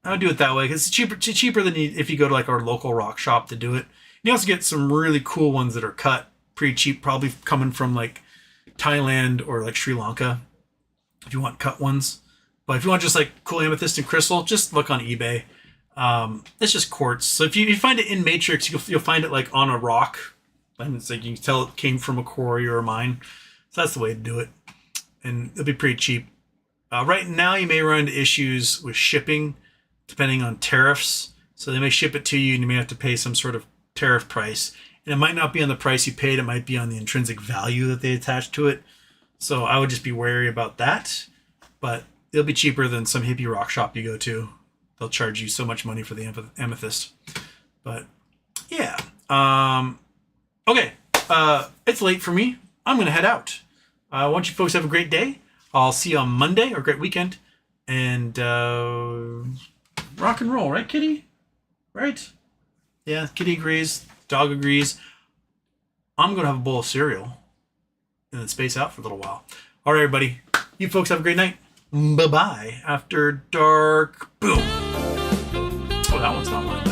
Speaker 1: I would do it that way because it's cheaper than if you go to like our local rock shop to do it. You also get some really cool ones that are cut pretty cheap, probably coming from like Thailand or like Sri Lanka if you want cut ones. But if you want just like cool amethyst and crystal, just look on eBay. It's just quartz. So if you find it in Matrix, you'll find it like on a rock. And it's like you can tell it came from a quarry or a mine. So that's the way to do it. And it'll be pretty cheap. Right now you may run into issues with shipping depending on tariffs. So they may ship it to you and you may have to pay some sort of tariff price. And it might not be on the price you paid. It might be on the intrinsic value that they attach to it. So I would just be wary about that. But it'll be cheaper than some hippie rock shop you go to. They'll charge you so much money for the amethyst. But yeah. Okay. It's late for me. I'm going to head out. I want you folks to have a great day. I'll see you on Monday or a great weekend. And rock and roll, right, Kitty? Right? Yeah, Kitty agrees. Dog agrees. I'm going to have a bowl of cereal and then space out for a little while. All right, everybody. You folks have a great night. Bye-bye. After dark. Boom. Oh, that one's not mine.